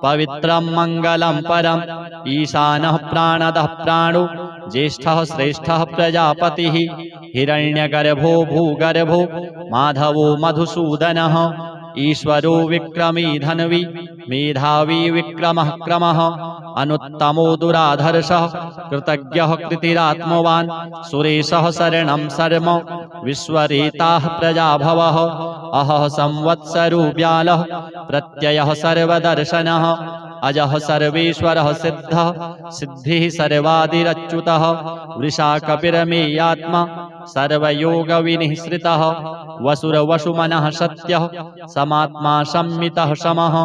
पवित्रं मङ्गलं परम् ईशानः प्राणदः प्राणो ज्येष्ठः श्रेष्ठः प्रजापतिः हिरण्यगर्भो भूगर्भो माधवो मधुसूदनः ईश्वरो विक्रमी धन्वी मेधावी विक्रमः क्रमः अनुत्तमो दुराधर्षः कृतज्ञः कृतिरात्मवान् सुरेशः शरणं शर्म विश्वरेताः प्रजाभवः अहः संवत्सरो व्यालः प्रत्ययः सर्वदर्शनः अजः सर्वेश्वरः सिद्धः सिद्धिः सर्वादिरच्युतः वृषाकपिरमेयात्मा सर्वयोगविनिःसृतः वसुरवसुमनः सत्यः समात्मा संमितः समः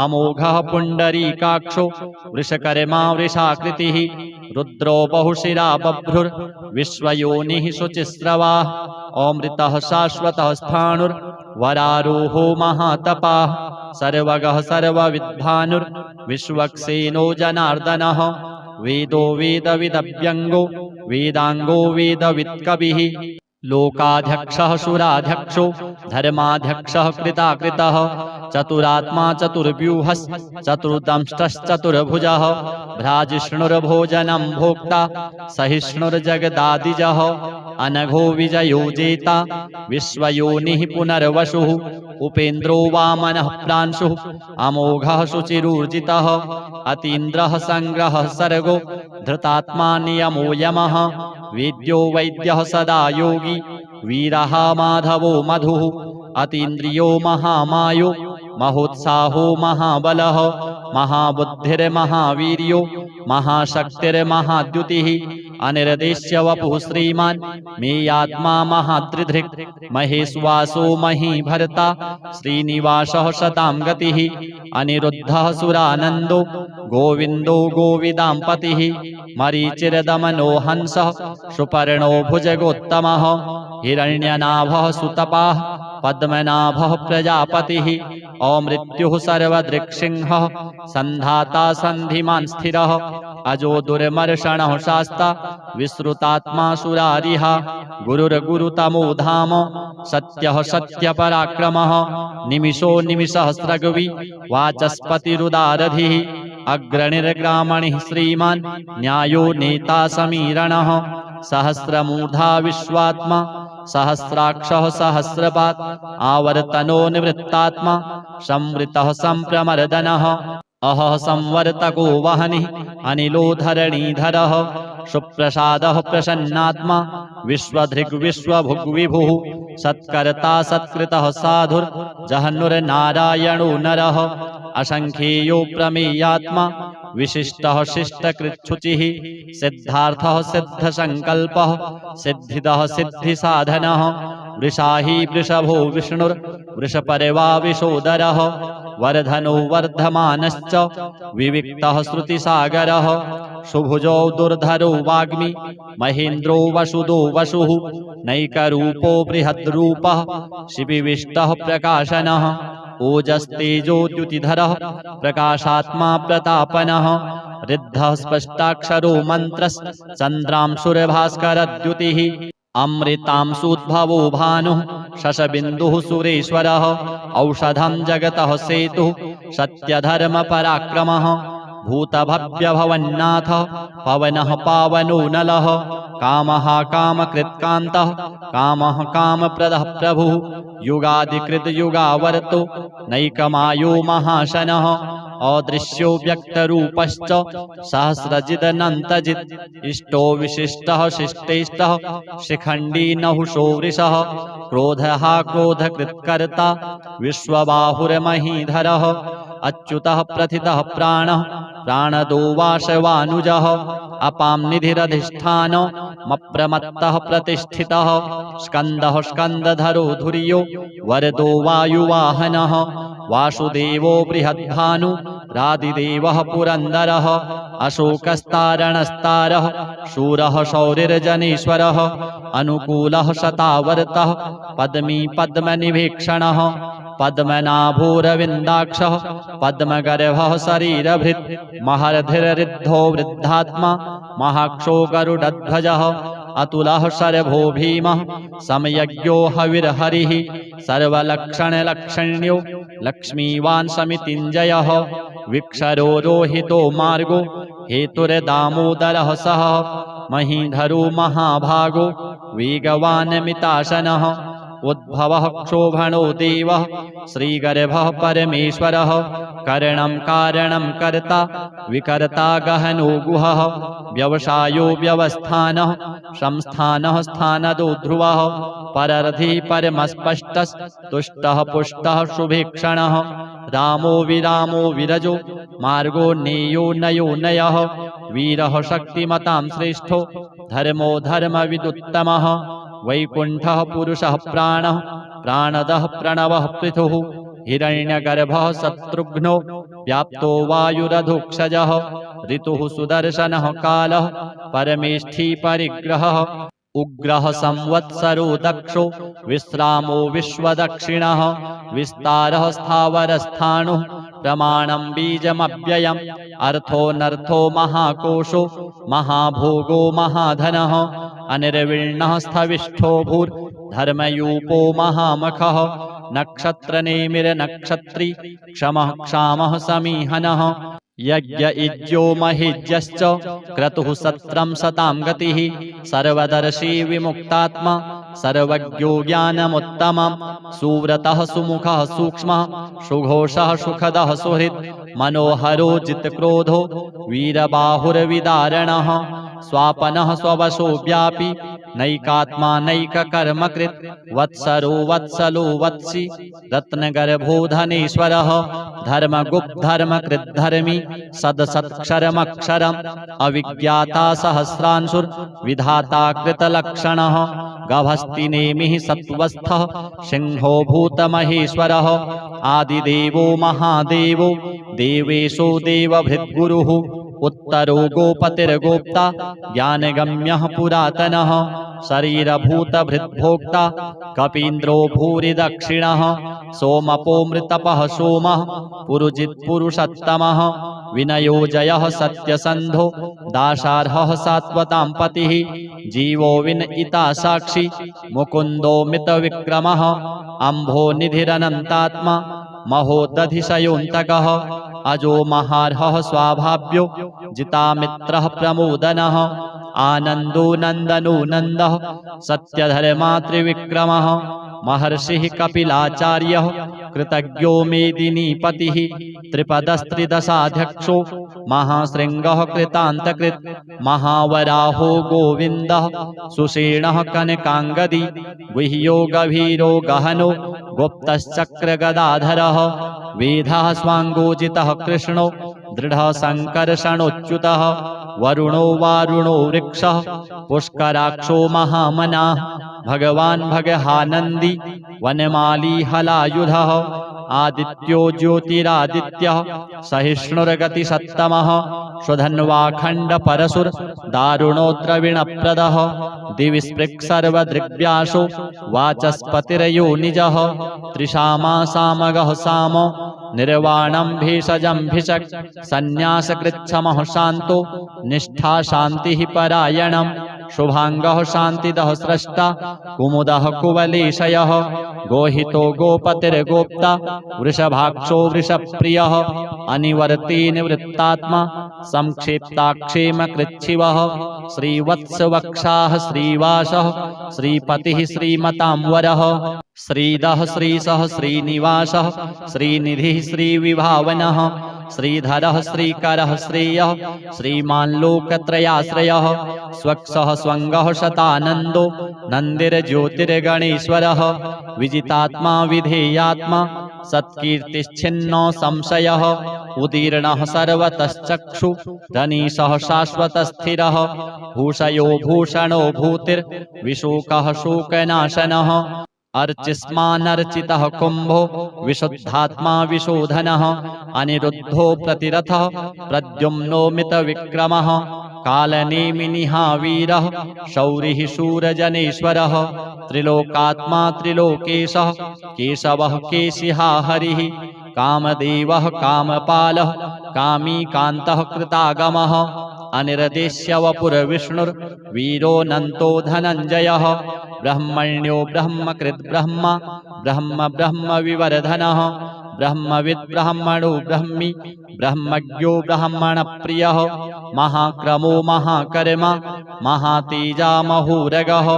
अमोघः पुण्डरीकाक्षो वृषकर्मा वृषाकृतिः रुद्रो बहुशिरा बभ्रुर्विश्वयोनिः शुचिस्रवाः अमृतः शाश्वतः स्थाणुर्वरारोहो महातपाः सर्वगः सर्वविद्भानुर्विश्वक्सेनो जनार्दनः वेदो वेदविदव्यङ्गो वेदाङ्गो वेदवित्कविः लोकाध्यक्षः सुराध्यक्षो धर्माध्यक्षः कृताकृतः चतुरात्मा चतुर्व्यूहस् चतुर्दंष्टश्चतुर्भुजः भ्राजिष्णुर्भोजनं भोक्ता सहिष्णुर्जगदादिजः अनघो विजयो जेता विश्वयोनिः पुनर्वसुः उपेन्द्रो वामनः प्रांशुः अमोघः शुचिरूर्जितः अतीन्द्रः संग्रहः सर्गो धृतात्मा नियमो यमः वेद्यो वैद्यः सदा योगी वीरः माधवो मधुः अतीन्द्रियो महामायो महोत्साहो महाबलः महाबुद्धिर्महावीर्यो महाशक्तिर्महाद्युतिः अनिर्देश्य वपुः श्रीमान् मेयात्मा महादृधृक् महेश्वासो महीभर्ता श्रीनिवासः शतां गतिः अनिरुद्धः सुरानन्दो गोविन्दो गोविदाम्पतिः मरीचिर्दमनो हंसः सुपर्णो भुजगोत्तमः हिरण्यनाभः सुतपाः पद्मनाभः प्रजापतिः अमृत्युः सर्वदृक्सिंहः सन्धाता सन्धिमान् स्थिरः अजो दुर्मर्षणः शास्ता विश्रुतात्मा सुरारिः गुरुर्गुरुतमो धाम सत्यः सत्यपराक्रमः निमिषो निमिषसहस्रगवी वाचस्पतिरुदारधिः अग्रणिर्ग्रामणिः श्रीमान् न्यायो नेता समीरणः सहस्रमूर्धा विश्वात्मा सहस्राक्षः सहस्रपात् आवर्तनो निवृत्तात्मा संवृतः संप्रमर्दनः अहः संवर्तको वहनिः अनिलो धरणीधरः सुप्रसादः प्रसन्नात्मा विश्वधृग्विश्वभुग्विभुः सत्कर्ता सत्कृतः साधुर्जहनुर्नारायणो नरः असंख्येयो प्रमेयात्मा विशिष्टः शिष्टकृच्छुचिः सिद्धार्थः सिद्धसंकल्पः सिद्धिदः सिद्धिसाधनः वृषाही वृषभो विष्णुर्वृषपर्वा विशोदरः वर्धनो वर्धमानश्च विविक्तः श्रुतिसागरः सुभुजो दुर्धरो वाग्मी महेन्द्रो वसुदो वसुः नैकरूपो बृहद्रूपः शिविविष्टः प्रकाशनः ओजस्तेजोद्युतिधरः प्रकाशात्मा प्रतापनः ऋद्धः स्पष्टाक्षरो मन्त्रश्चन्द्रांशुर्भास्करद्युतिः अमृतांशुद्भवो भानुः शशबिन्दुः सुरेश्वरः औषधं जगतः सेतुः सत्यधर्मपराक्रमः भूतभव्यभवन्नाथ पवनः पावनो नलः कामः कामकृत्कान्तः कामः कामप्रदः प्रभुः युगादिकृत युगावर्तो नैकमायो महाशनः अदृश्यो व्यक्तरूपश्च सहस्रजिदनन्तजित् इष्टो विशिष्टः शिष्टेष्टः शिखण्डी नहुषो वृषः क्रोधः क्रोधकृत्कर्ता विश्वबाहुर्महीधरः अच्युतः प्रथितः प्राणः प्राणदो वाशवानुजः अपां निधिरधिष्ठानमप्रमत्तः प्रतिष्ठितः स्कन्दः स्कन्दधरो धुर्यो वरदो वायुवाहनः वासुदेवो बृहद्भानु रादिदेवः पुरन्दरः अशोकस्तारणस्तारः शूरः शौरिर्जनेश्वरः अनुकूलः शतावर्तः पद्मी पद्मनिभीक्षणः पद्मनाभोरविन्दाक्षः पद्मगर्भः शरीरभृत् महर्धिरिद्धो वृद्धात्मा महाक्षो गरुडध्वजः अतुलः शरभो भीमः समयज्ञो हविर्हरिः सर्वलक्षणलक्षण्यो लक्ष्मीवान् समितिञ्जयः विक्षरो रोहितो मार्गो हेतुर्दामोदरः सः महीधरो महाभागो वेगवान् उद्भवः क्षोभणो देवः श्रीगर्भः परमेश्वरः करणं कारणं कर्ता विकर्ता गहनो गुहः व्यवसायो व्यवस्थानः संस्थानः स्थानदो ध्रुवः परर्धि परमस्पष्टस्तुष्टः पुष्टः शुभेक्षणः रामो विरामो विरजो मार्गो नेयो नयो नयः वीरः शक्तिमतां श्रेष्ठो धर्मो धर्मविदुत्तमः वैकुण्ठः पुरुषः प्राणः प्राणदः प्रणवः पृथुः हिरण्यगर्भः शत्रुघ्नो व्याप्तो वायुरधोक्षजः ऋतुः सुदर्शनः कालः परमेष्ठी परिग्रहः उग्रः संवत्सरो दक्षो विश्रामो विश्वदक्षिणः विस्तारः स्थावरस्थाणुः प्रमाणं बीजमव्ययम् अर्थोऽनर्थो महाकोशो महाभोगो महाधनः अनिर्विण्णः स्थविष्ठो भूर्धर्मयूपो महामखः नक्षत्रनेमिर्नक्षत्री क्षमः क्षामः समीहनः यज्ञ इज्यो महेज्यश्च क्रतुः सत्रं सतां गतिः सर्वदर्शी विमुक्तात्मा सर्वज्ञो ज्ञानमुत्तमं सुव्रतः सुमुखः सूक्ष्मः सुघोषः सुखदः सुहृत् मनोहरो जितक्रोधो वीरबाहुर्विदारणः स्वापनः स्ववशो व्यापी नैकात्मा नैककर्मकृत् वत्सरो वत्सलो वत्सि रत्नगर्भो धनेश्वरः धर्मगुप्तधर्मकृद्धर्मी सदसत्क्षरमक्षरम् अविज्ञाता सहस्रांशुर्विधाता कृतलक्षणः गभस्तिनेमिः सत्वस्थः सिंहो भूतमहेश्वरः आदिदेवो महादेवो देवेशो देवभृद्गुरुः उत्तरो गोपतिर्गोप्ता ज्ञानगम्यः पुरातनः शरीरभूतभृद्भोक्ता कपीन्द्रो भूरि दक्षिणः सोमपोमृतपः सोमः पुरुजित्पुरुषोत्तमः विनयोजयः सत्यसन्धो दाशार्हः सात्वतां पतिः जीवो विनयिता साक्षी मुकुन्दो मितविक्रमः अम्भो निधिरनन्तात्मा महोदधिशयोऽन्तकः अजो महार्हः स्वाभाव्यो जितामित्रः प्रमोदनः आनन्दो नन्दनो नन्दः सत्यधर्मात्रिविक्रमः महर्षिः कपिलाचार्यः कृतज्ञो मेदिनीपतिः त्रिपदस्त्रिदशाध्यक्षो महाशृङ्गः कृतान्तकृत् महावराहो गोविन्दः सुषेणः कनकाङ्गदी गुह्यो गभीरो गहनो गुप्तश्चक्रगदाधरः वेदः स्वाङ्गोजितः कृष्णो दृढः सङ्कर्षणोच्युतः वरुणो वारुणो वृक्षः पुष्कराक्षो महामनाः भगवान् भगहानन्दी वनमाली हलायुधः आदित्यो ज्योतिरादित्यः सहिष्णुर्गतिसत्तमः स्वधन्वाखण्डपरशुर्दारुणोद्रविणप्रदः दिवि स्पृक्सर्वदृग्व्यासो वाचस्पतिर्योनिजः त्रिशामासामगः सामो निर्वाणं भेषजं भिषक् सन्न्यासकृच्छमः शान्तो निष्ठा शान्तिः परायणम् शुभांगः शान्तिदः स्रष्टा कुमुदः कुवलेशयः गोहितो गोपतिर्गोप्ता वृषभाक्षो वृषप्रियः अनिवर्ती निवृत्तात्मा संक्षेप्ताक्षेमकृच्छिवः श्रीवत्सवक्षाः श्रीवासः श्रीपतिः श्रीमतांवरः श्रीदः श्रीसः श्रीनिवासः श्रीनिधिः श्रीविभावनः श्रीधरः श्रीकरः श्रेयः श्रीमान् लोकत्रयाश्रयः स्वक्षः स्वङ्गः शतानन्दो नन्दिर्ज्योतिर्गणेश्वरः विजितात्मा विधेयात्मा सत्कीर्तिश्छिन्नो संशयः उदीर्णः सर्वतश्चक्षु धनीशः शाश्वतस्थिरः भूषयो भूषणो भूतिर्विशोकः शोकनाशनः अर्चिस्मानर्चितः कुम्भो विशुद्धात्मा विशोधनः अनिरुद्धो प्रतिरथः प्रद्युम्नो मितविक्रमः कालनेमिनिः वीरः शौरिः शूरजनेश्वरः त्रिलोकात्मा त्रिलोकेशः केशवः केशिहा हरिः कामदेवः कामपालः कामी कान्तः कृतागमः अनिर्देश्य वपुर्विष्णुर्वीरोऽनन्तो धनञ्जयः ब्रह्मण्यो ब्रह्मकृद् ब्रह्मा ब्रह्म ब्रह्म विवर्धनः ब्रह्मविद् ब्रह्मणो ब्रह्मी ब्रह्मज्ञो ब्रह्मणप्रियः महाक्रमो महाकर्मा महातेजा महोरगः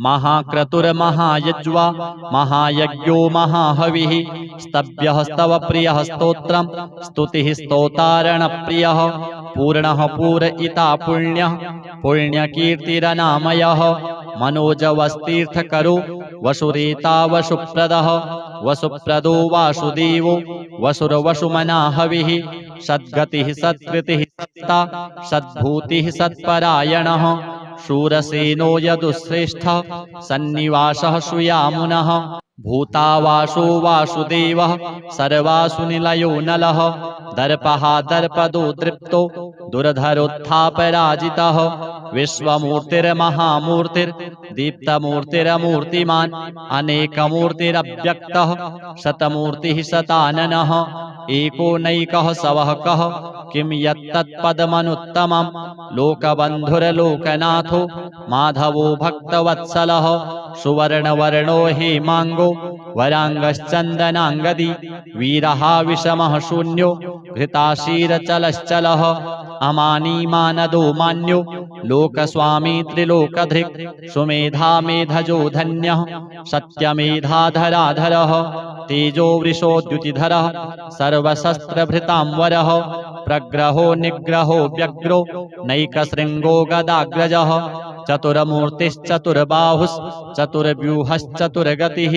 महाक्रतुर्महायज्वा महायज्ञो महाहविः स्तव्यः स्तवप्रियः स्तोत्रम् स्तुतिः स्तोतारणप्रियः पूर्णः पूरयिता पुण्यः पुण्यकीर्तिरनामयः मनोजवस्तीर्थकरो वसुरेता वसुप्रदः वसुप्रदो वासुदेवो वसुरवसुमना हविः सद्गतिः सत्कृतिः सत्ता सद्भूतिः सत्परायणः शूरसेनो यदुश्रेष्ठः सन्निवासः सुयामुनः भूतावासो वासुदेवः सर्वासु निलयो नलः दर्पः दर्पदो दृप्तो दुर्धरोत्थापराजितः विश्वमूर्तिर्महामूर्तिर्दीप्तमूर्तिरमूर्तिमान् अनेकमूर्तिरव्यक्तः शतमूर्तिः शताननः एको नैकः सवहकः किं यत्तत्पदमनुत्तमं लोकबन्धुर्लोकनाथो माधवो भक्तवत्सलः सुवर्णवर्णो हेमाङ्गो वराङ्गश्चन्दनाङ्गदी वीरः विषमः शून्यो घृताशीरचलश्चलः अमानी मानदो मान्यो लोकस्वामी त्रिलोकधृक् सुमेधा मेधजो धन्यः सत्यमेधाधराधरः तेजो वृषोद्युतिधरः सर्वशस्त्रभृतांवरः प्रग्रहो निग्रहो व्यग्रो नैकशृङ्गो गदाग्रजः चतुर्बाहुश्चतुर्व्यूहश्चतुर्गतिः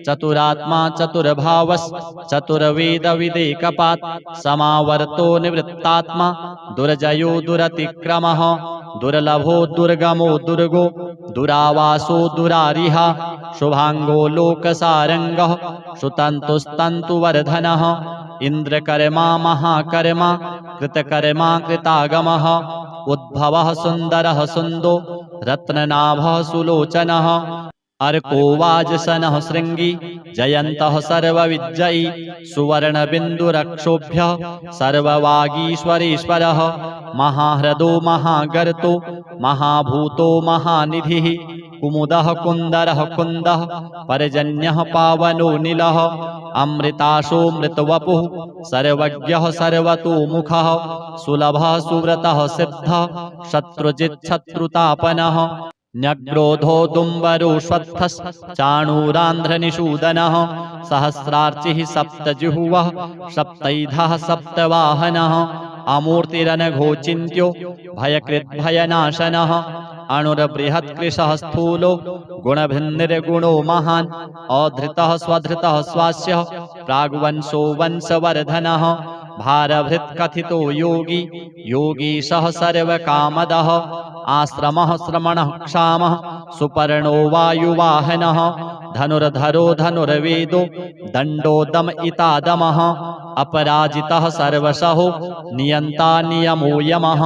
चतुरात्मा चतुर्भावश्चतुर्वेदविदेकपात् समावर्तो निवृत्तात्मा दुर्जयो दुरतिक्रमः दुर्लभो दुर्गमो दुर्गो दुरावासो दुरारिः शुभांगो लोकसारंगः सुतन्तुस्तन्तुवर्धनः इंद्रकर्मा महाकर्मा कृतकर्मा कृतागमः उद्भवः सुन्दरः सुन्दो रत्ननाभः सुलोचनः अर्को वाजसनः शृंगी जयन्तः सर्वविजयी सुवर्णबिन्दुरक्षोभ्यः सर्ववागीश्वरेश्वरः महाह्रदो महागर्तो महाभूतो महानिधिः कुमुदः कुन्दरः कुन्दः पर्जन्यः पावनो नीलः अमृताशो मृतवपुः सर्वज्ञः सर्वतोमुखः सुलभः सुव्रतः सिद्धः शत्रुजिच्छत्रुतापनः न्यग्रोधो दुम्बरोऽश्वत्थश्चाणूरान्ध्रनिषूदनः सहस्रार्चिः सप्तजिह्वः सप्तैधः सप्तवाहनः अमूर्तिरनघोचिन्त्यो भयकृद्भयनाशनः अणुर्बृहत्कृशः स्थूलो गुणभिन्निर्गुणो महान् अधृतः स्वधृतः स्वास्यः प्राग्वंशो वंशवर्धनः भारभृत्कथितो योगी योगीशः सर्वकामदः आश्रमः श्रमणः क्षामः सुपर्णो वायुवाहनः धनुर्धरो धनुर्वेदो दण्डो दमयितादमः अपराजितः सर्वशहो नियन्ता नियमो यमः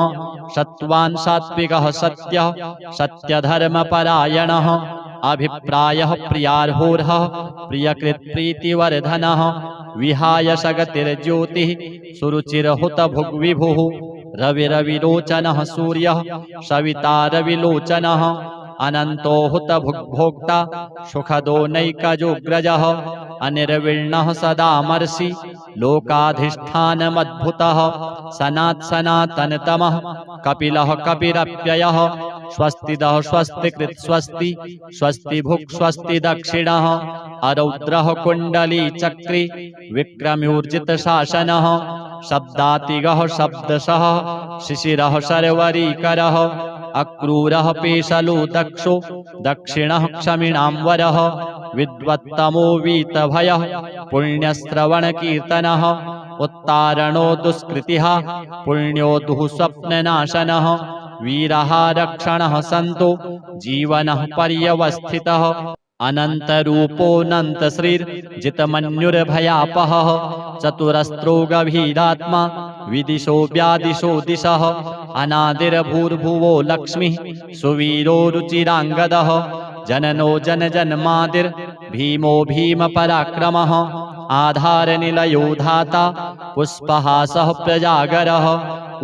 सत्त्वान् सात्विकः सत्यः सत्यधर्मपरायणः अभिप्रायः प्रियार्होर्हः प्रियकृत्प्रीतिवर्धनः विहाय सगतिर्ज्योतिः सुरुचिरहुतभुग्विभुः रविरविलोचनः सूर्यः सविता रविलोचनः अनन्तो हुतभुग्भोक्ता सुखदो नैकजोग्रजः अनिर्विण्णः सदामर्षि लोकाधिष्ठानमद्भुतः सनातनतमः कपिलः कपिरप्ययः स्वस्तिदः स्वस्तिकृत् स्वस्ति स्वस्ति भुक् स्वस्ति दक्षिणः अरौद्रः कुण्डली चक्रे विक्रम्योर्जित शासनः शब्दातिगः शब्दशः शिशिरः शर्वरीकरः अक्रूरः पेशलो दक्षो दक्षिणः क्षमिणां वरः विद्वत्तमो वीतभयः पुण्यश्रवणकीर्तनः उत्तारणो दुष्कृतिः पुण्यो दुःस्वप्ननाशनः वीरः रक्षणः सन्तो जीवनः पर्यवस्थितः अनन्तरूपोऽनन्तश्रीर्जितमन्युर्भयापहः चतुरस्रो गभीरात्मा विदिशो व्यादिशो दिशः अनादिर्भूर्भुवो लक्ष्मीः सुवीरो रुचिराङ्गदः जननो जनजन्मादिर्भीमो भीमपराक्रमः आधारनिलयो धाता पुष्पहासः प्रजागरः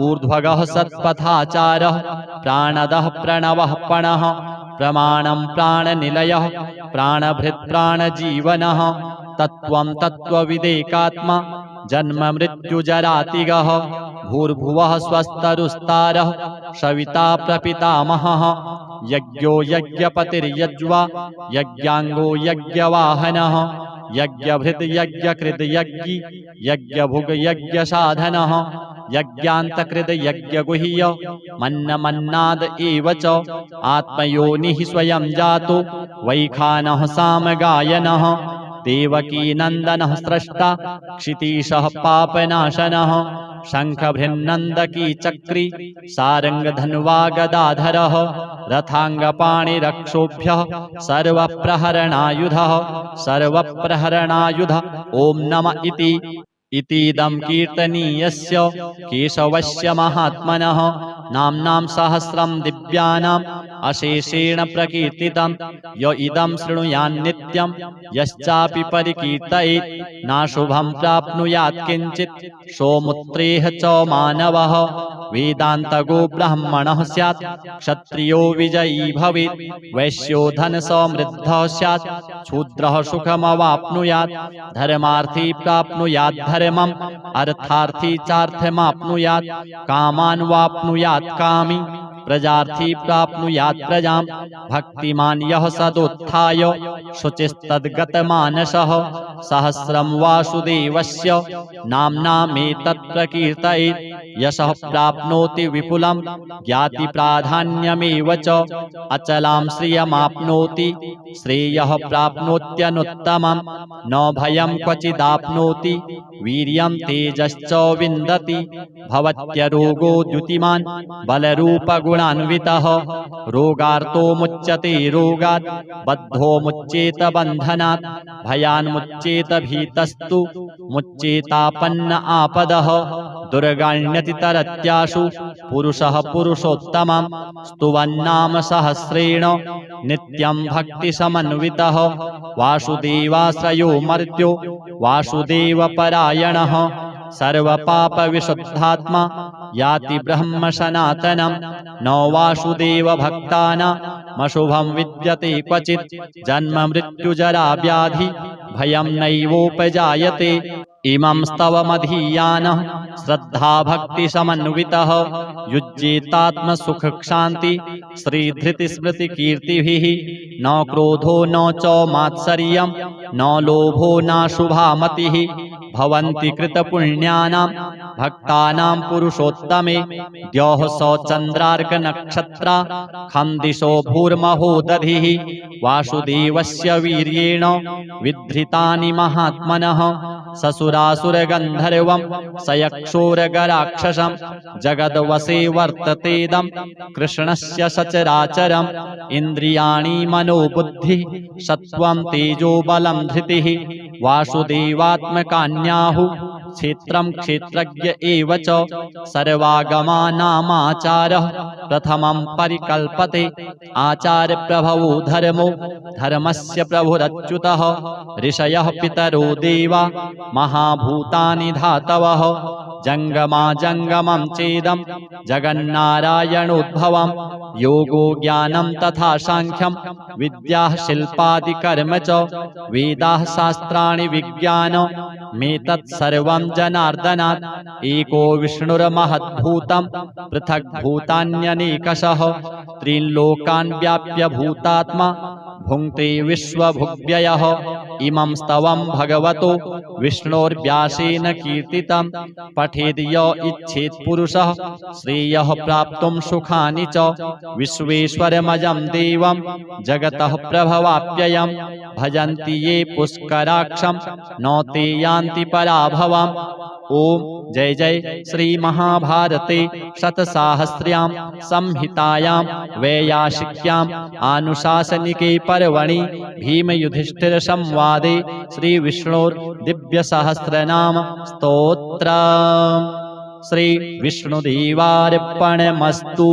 ऊर्ध्वगः सत्पथाचारः प्राणदः प्रणवः पणः प्रमाणं प्राणनिलयः प्राणभृत् प्राणजीवनः तत्त्वं तत्त्वविदेकात्मा जन्म मृत्युजरातिगः भूर्भुवः स्वस्तरुस्तारः सविता प्रपितामहः यज्ञो यज्ञपतिर्यज्वा यज्ञाङ्गो यज्ञवाहनः यज्ञभृत् यज्ञकृत् यज्ञी यज्ञभुग् यज्ञसाधनः यज्ञान्तकृत् यज्ञगुह्य मन्नमन्नाद एव च आत्मयोनिः स्वयं जातो वैखानः सामगायनः देवकीनन्दनः स्रष्टा क्षितीशः पापनाशनः शङ्खभृन्नन्दकी चक्री सारङ्गधन्वा गदाधरः रथाङ्गपाणिरक्षोभ्यः सर्वप्रहरणायुधः सर्वप्रहरणायुध ॐ नम इतीदं कीर्तनीयस्य केशवस्य महात्मनः नाम्नां सहस्रं दिव्यानाम् अशेषेण प्रकीर्तितं य इदं शृणुयान्नित्यं यश्चापि परिकीर्तयेत् नाशुभं प्राप्नुयात् किञ्चित् सोमुत्रेह च मानवः वेदान्तगो ब्राह्मणः स्यात् क्षत्रियो विजयी भवेत् वैश्यो धनसमृद्धः स्यात् शूद्रः सुखमवाप्नुयात् धर्मार्थी प्राप्नुयात् धर्मम् अर्थार्थी चार्थमाप्नुयात् कामान् वाप्नुयात् कामी प्रजार्थी प्राप्नुयात् प्रजां भक्तिमान् यः सदुत्थाय शुचिस्तद्गतमानसः सहस्रं वासुदेवस्य नाम्नामेतत् प्रकीर्तयेत् यशः प्राप्नोति विपुलं ज्ञातिप्राधान्यमेव च अचलां श्रियमाप्नोति श्रेयः प्राप्नोत्यनुत्तमं न भयं क्वचिदाप्नोति वीर्यं तेजश्च विन्दति भवत्यरोगो द्युतिमान् बलरूपगुणान्वितः रोगार्तो मुच्यते रोगात् बद्धो मुच्येत बन्धनात् भयान्मुच्येत भीतस्तु मुच्येतापन्न आपदः दुर्गाण्यति तरत्याशु पुरुषः पुरुषोत्तमं स्तुवन्नाम सहस्रेण नित्यं भक्तिसमन्वितः वासुदेवाश्रयो मर्त्यो वासुदेवपरायणः सर्वपापविशुद्धात्मा याति ब्रह्म सनातनं न वासुदेवभक्तानामशुभं विद्यते क्वचित् जन्म मृत्युजरा व्याधि भयं नैवोपजायते इमं स्तवमधीयानः श्रद्धाभक्तिसमन्वितः युज्येतात्मसुखक्षान्ति श्रीधृतिस्मृतिकीर्तिभिः न क्रोधो न च मात्सर्यं न लोभो नाशुभा मतिः भवन्ति कृतपुण्यानां भक्तानां पुरुषोत्तमे द्यौः स चन्द्रार्कनक्षत्रा खं दिशो भूर्महोदधिः वासुदेवस्य वीर्येण विधृतानि महात्मनः ससुरासुरगन्धर्वं सयक्षोरगराक्षसं जगद्वसे वर्ततेदं कृष्णस्य सचराचरम् इन्द्रियाणि मनोबुद्धिः सत्त्वं तेजो बलं धृतिः वासुदेवात्मकान्याहुः क्षेत्रं क्षेत्रज्ञ एव च सर्वागमानामाचारः प्रथमं परिकल्पते आचार्यप्रभवो धर्मो धर्मस्य प्रभुरच्युतः ऋषयः पितरो देवा महाभूतानि धातवः जङ्गमा जङ्गमं चेदं जगन्नारायणोद्भवं योगो ज्ञानं तथा सांख्यं विद्याः शिल्पादिकर्म च वेदाः शास्त्राणि विज्ञानमेतत् सर्वं जनार्दनात् एको विष्णुर्महद्भूतं पृथग्भूतान्यनेकशः त्रीन् लोकान् व्याप्य भूतात्मा भुङ्क्ते विश्वभुग्व्ययः इमं स्तवं भगवतो विष्णोर्व्यासेन कीर्तितं पठेद् य इच्छेत् पुरुषः श्रेयः प्राप्तुं सुखानि च विश्वेश्वरमजं देवं जगतः प्रभवाप्ययं भजन्ति ये पुष्कराक्षं न ते यान्ति पराभवम्। ओम जय जय श्री महाभारते शतसाहस्र्यां संहितायां वैयासिक्यां आनुशासनिके पर्वणि भीमयुधिष्ठिर संवादे श्री विष्णोर् दिव्य सहस्रनाम स्तोत्रम् श्री विष्णुदेवार्पणमस्तु।